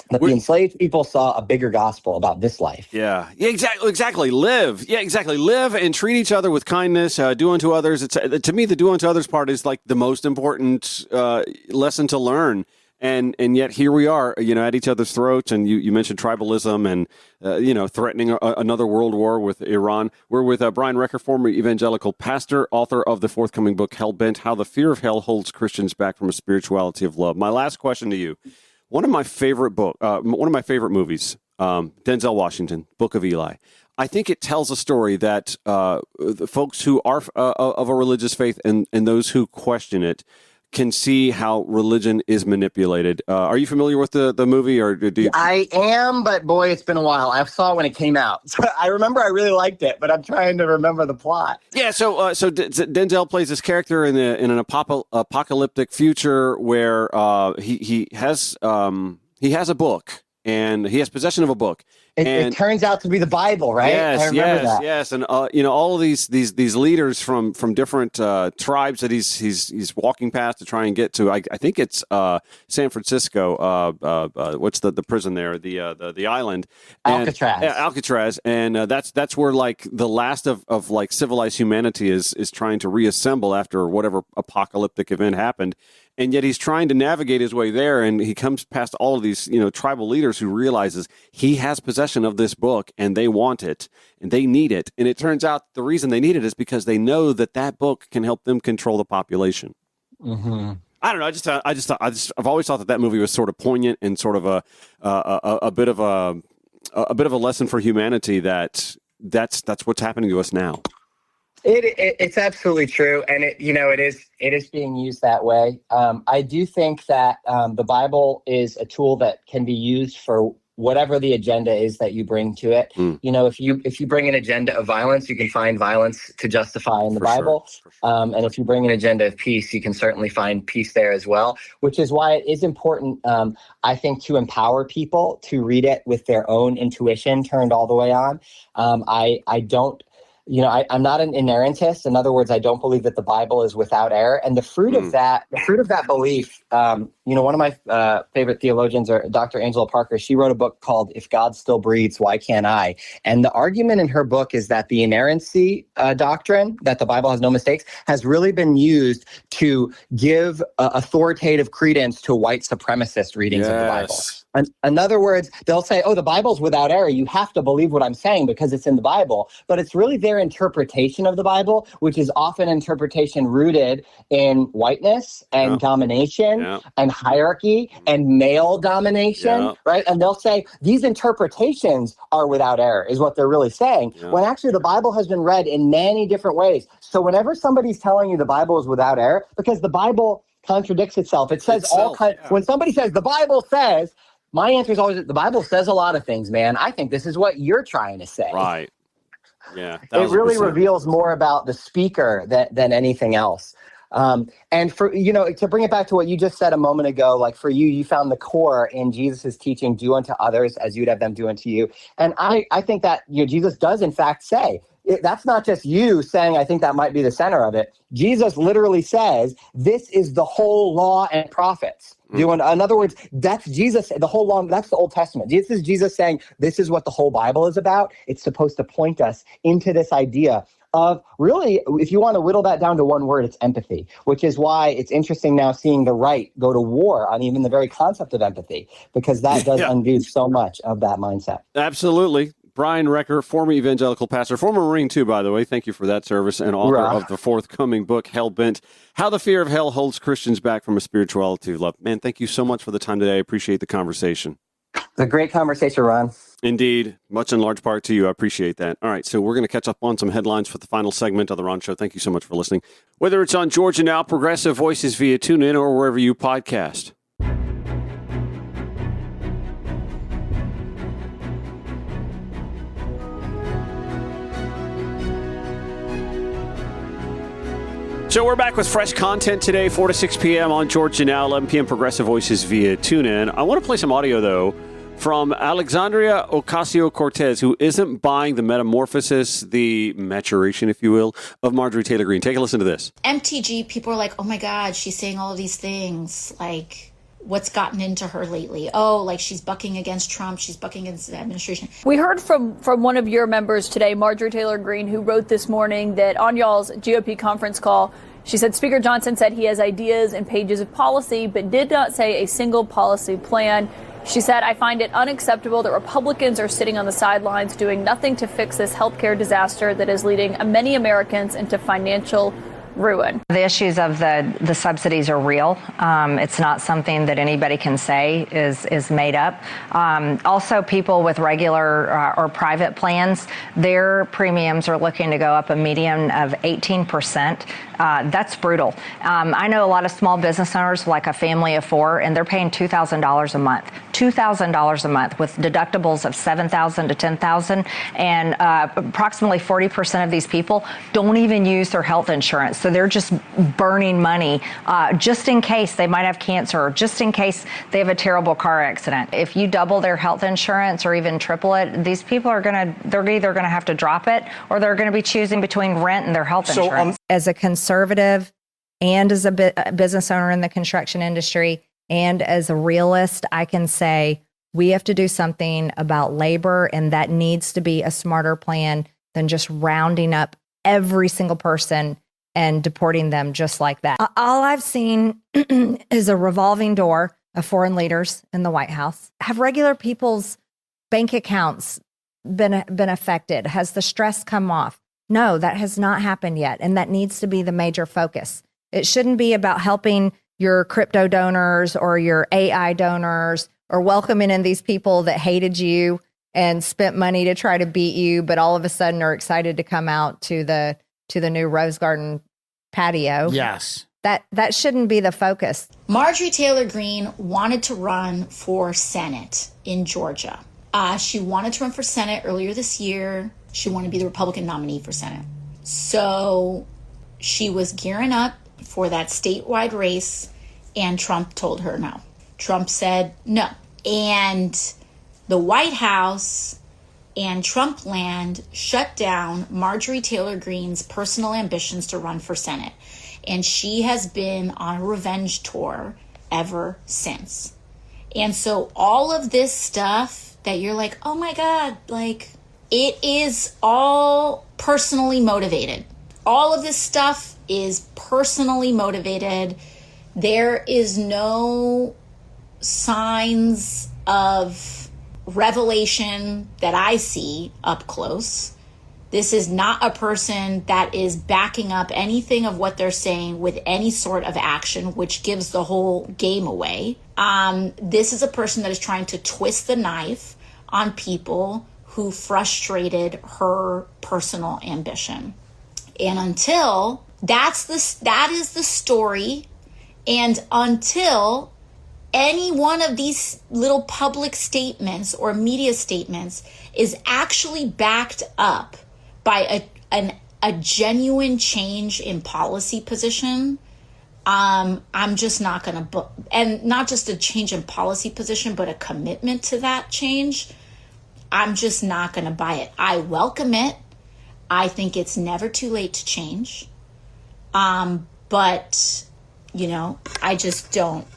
F: But the enslaved people saw a bigger gospel about this life.
B: Yeah, exactly. Live. Yeah, exactly. Live and treat each other with kindness. Do unto others. To me, the do unto others part is like the most important lesson to learn. And yet here we are, at each other's throats. And you mentioned tribalism and, threatening another world war with Iran. We're with Brian Recker, former evangelical pastor, author of the forthcoming book, Hellbent, How the Fear of Hell Holds Christians Back from a Spirituality of Love. My last question to you. One of my favorite movies, Denzel Washington, Book of Eli. I think it tells a story that the folks who are of a religious faith and those who question it can see how religion is manipulated. Are you familiar with the movie, or do you?
F: I am, but boy, it's been a while. I saw it when it came out. So I remember I really liked it, but I'm trying to remember the plot.
B: Yeah, so Denzel plays this character in an apocalyptic future where he has a book, and he has possession of a book.
F: It turns out to be the Bible, right?
B: Yes. And all of these leaders from different tribes that he's walking past to try and get to. I think it's San Francisco. What's the prison there? The island.
F: Alcatraz.
B: Alcatraz, and that's where like the last of like civilized humanity is trying to reassemble after whatever apocalyptic event happened. And yet he's trying to navigate his way there, and he comes past all of these, tribal leaders who realizes he has possession of this book, and they want it, and they need it. And it turns out the reason they need it is because they know that book can help them control the population. Mm-hmm. I don't know. I've always thought that movie was sort of poignant and sort of a bit of a lesson for humanity that's what's happening to us now.
F: It's absolutely true, and it is being used that way. I do think that the Bible is a tool that can be used for whatever the agenda is that you bring to it. If you bring an agenda of violence, you can find violence to justify in the Bible. Sure. And if you bring an agenda of peace, you can certainly find peace there as well, which is why it is important, I think, to empower people to read it with their own intuition turned all the way on. I don't. I'm not an inerrantist. In other words, I don't believe that the Bible is without error. And the fruit of that belief, one of my favorite theologians, Dr. Angela Parker, she wrote a book called If God Still Breathes, Why Can't I? And the argument in her book is that the inerrancy doctrine, that the Bible has no mistakes, has really been used to give authoritative credence to white supremacist readings of the Bible. In other words, they'll say, the Bible's without error. You have to believe what I'm saying because it's in the Bible. But it's really their interpretation of the Bible, which is often interpretation rooted in whiteness and domination and hierarchy and male domination, right? And they'll say these interpretations are without error is what they're really saying, when actually the Bible has been read in many different ways. So whenever somebody's telling you the Bible is without error, because the Bible contradicts itself. It says when somebody says the Bible says, my answer is always, the Bible says a lot of things, man. I think this is what you're trying to say.
B: Right. Yeah.
F: It really reveals more about the speaker than anything else. And for, to bring it back to what you just said a moment ago, like for you found the core in Jesus's teaching, do unto others as you'd have them do unto you. And I think that, Jesus does in fact say, that's not just you saying, I think that might be the center of it. Jesus literally says, this is the whole law and prophets. In other words, that's Jesus, that's the Old Testament. This is Jesus saying, this is what the whole Bible is about. It's supposed to point us into this idea of really, if you want to whittle that down to one word, it's empathy, which is why it's interesting now seeing the right go to war on even the very concept of empathy, because that does undo so much of that mindset.
B: Absolutely. Brian Recker, former evangelical pastor, former Marine too, by the way. Thank you for that service, and author of the forthcoming book, Hell-Bent, How the Fear of Hell Holds Christians Back from a Spirituality of Love. Man, thank you so much for the time today. I appreciate the conversation.
F: It's a great conversation, Ron.
B: Indeed. Much in large part to you. I appreciate that. All right, so we're going to catch up on some headlines for the final segment of The Ron Show. Thank you so much for listening. Whether it's on Georgia Now, Progressive Voices via TuneIn, or wherever you podcast. So we're back with fresh content today, 4 to 6 p.m. on Georgia Now, 11 p.m. Progressive Voices via TuneIn. I want to play some audio, though, from Alexandria Ocasio-Cortez, who isn't buying the metamorphosis, the maturation, if you will, of Marjorie Taylor Greene. Take a listen to this.
G: MTG, people are like, oh my God, she's saying all of these things. Like, what's gotten into her lately? Oh, like she's bucking against Trump. She's bucking against the administration.
H: We heard from one of your members today, Marjorie Taylor Greene, who wrote this morning that on y'all's GOP conference call, she said Speaker Johnson said he has ideas and pages of policy, but did not say a single policy plan. She said, I find it unacceptable that Republicans are sitting on the sidelines doing nothing to fix this healthcare disaster that is leading many Americans into financial ruin.
I: The issues of the subsidies are real. It's not something that anybody can say is made up. Also, people with regular or private plans, their premiums are looking to go up a median of 18%. That's brutal. I know a lot of small business owners, like a family of four, and they're paying $2,000 a month. $2,000 a month with deductibles of $7,000 to $10,000, and approximately 40% of these people don't even use their health insurance. So they're just burning money just in case they might have cancer, or just in case they have a terrible car accident. If you double their health insurance or even triple it, these people they're either going to have to drop it, or they're going to be choosing between rent and their health insurance. As a conservative and as a business owner in the construction industry and as a realist, I can say we have to do something about labor, and that needs to be a smarter plan than just rounding up every single person and deporting them just like that. All I've seen is a revolving door of foreign leaders in the White House. Have regular people's bank accounts been affected? Has the stress come off? No, that has not happened yet, and that needs to be the major focus. It shouldn't be about helping your crypto donors or your AI donors, or welcoming in these people that hated you and spent money to try to beat you, but all of a sudden are excited to come out to the new Rose Garden patio.
J: Yes.
H: That shouldn't be the focus.
G: Marjorie Taylor Greene wanted to run for Senate in Georgia. She wanted to run for Senate earlier this year. She wanted to be the Republican nominee for Senate. So she was gearing up for that statewide race, and Trump told her no. Trump said no. And the White House and Trump land shut down Marjorie Taylor Greene's personal ambitions to run for Senate. And she has been on a revenge tour ever since. And so all of this stuff that you're like, oh my God, like, it is all personally motivated. All of this stuff is personally motivated. There is no signs of revelation that I see up close. This is not a person that is backing up anything of what they're saying with any sort of action, which gives the whole game away. This is a person that is trying to twist the knife on people who frustrated her personal ambition. And until that is the story, and until any one of these little public statements or media statements is actually backed up by a genuine change in policy position, I'm just not going to, and not just a change in policy position, but a commitment to that change, I'm just not going to buy it. I welcome it. I think it's never too late to change. But, you know, I just don't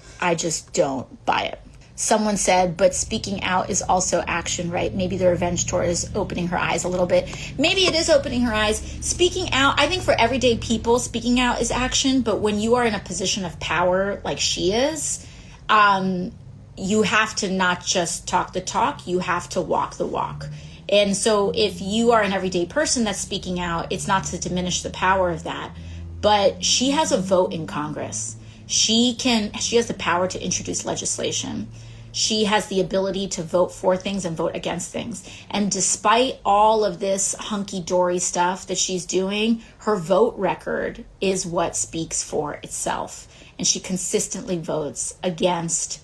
G: buy it. Someone said, but speaking out is also action, right? Maybe the revenge tour is opening her eyes a little bit. Maybe it is opening her eyes. Speaking out, I think for everyday people, speaking out is action. But when you are in a position of power like she is, you have to not just talk the talk, you have to walk the walk. And so if you are an everyday person that's speaking out, it's not to diminish the power of that. But she has a vote in Congress. She has the power to introduce legislation. She has the ability to vote for things and vote against things. And despite all of this hunky-dory stuff that she's doing, her vote record is what speaks for itself. And she consistently votes against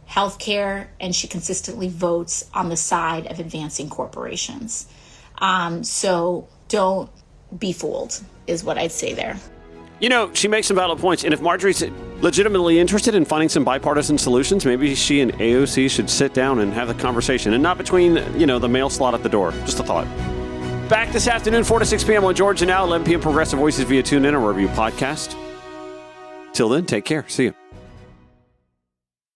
G: healthcare, and she consistently votes on the side of advancing corporations. So don't be fooled, is what I'd say there.
B: You know, she makes some valid points. And if Marjorie's legitimately interested in finding some bipartisan solutions, maybe she and AOC should sit down and have the conversation. And not between, you know, the mail slot at the door. Just a thought. Back this afternoon, 4 to 6 p.m. on Georgia Now, 11 p.m. Progressive Voices via TuneIn or wherever you podcast. Till then, take care. See you.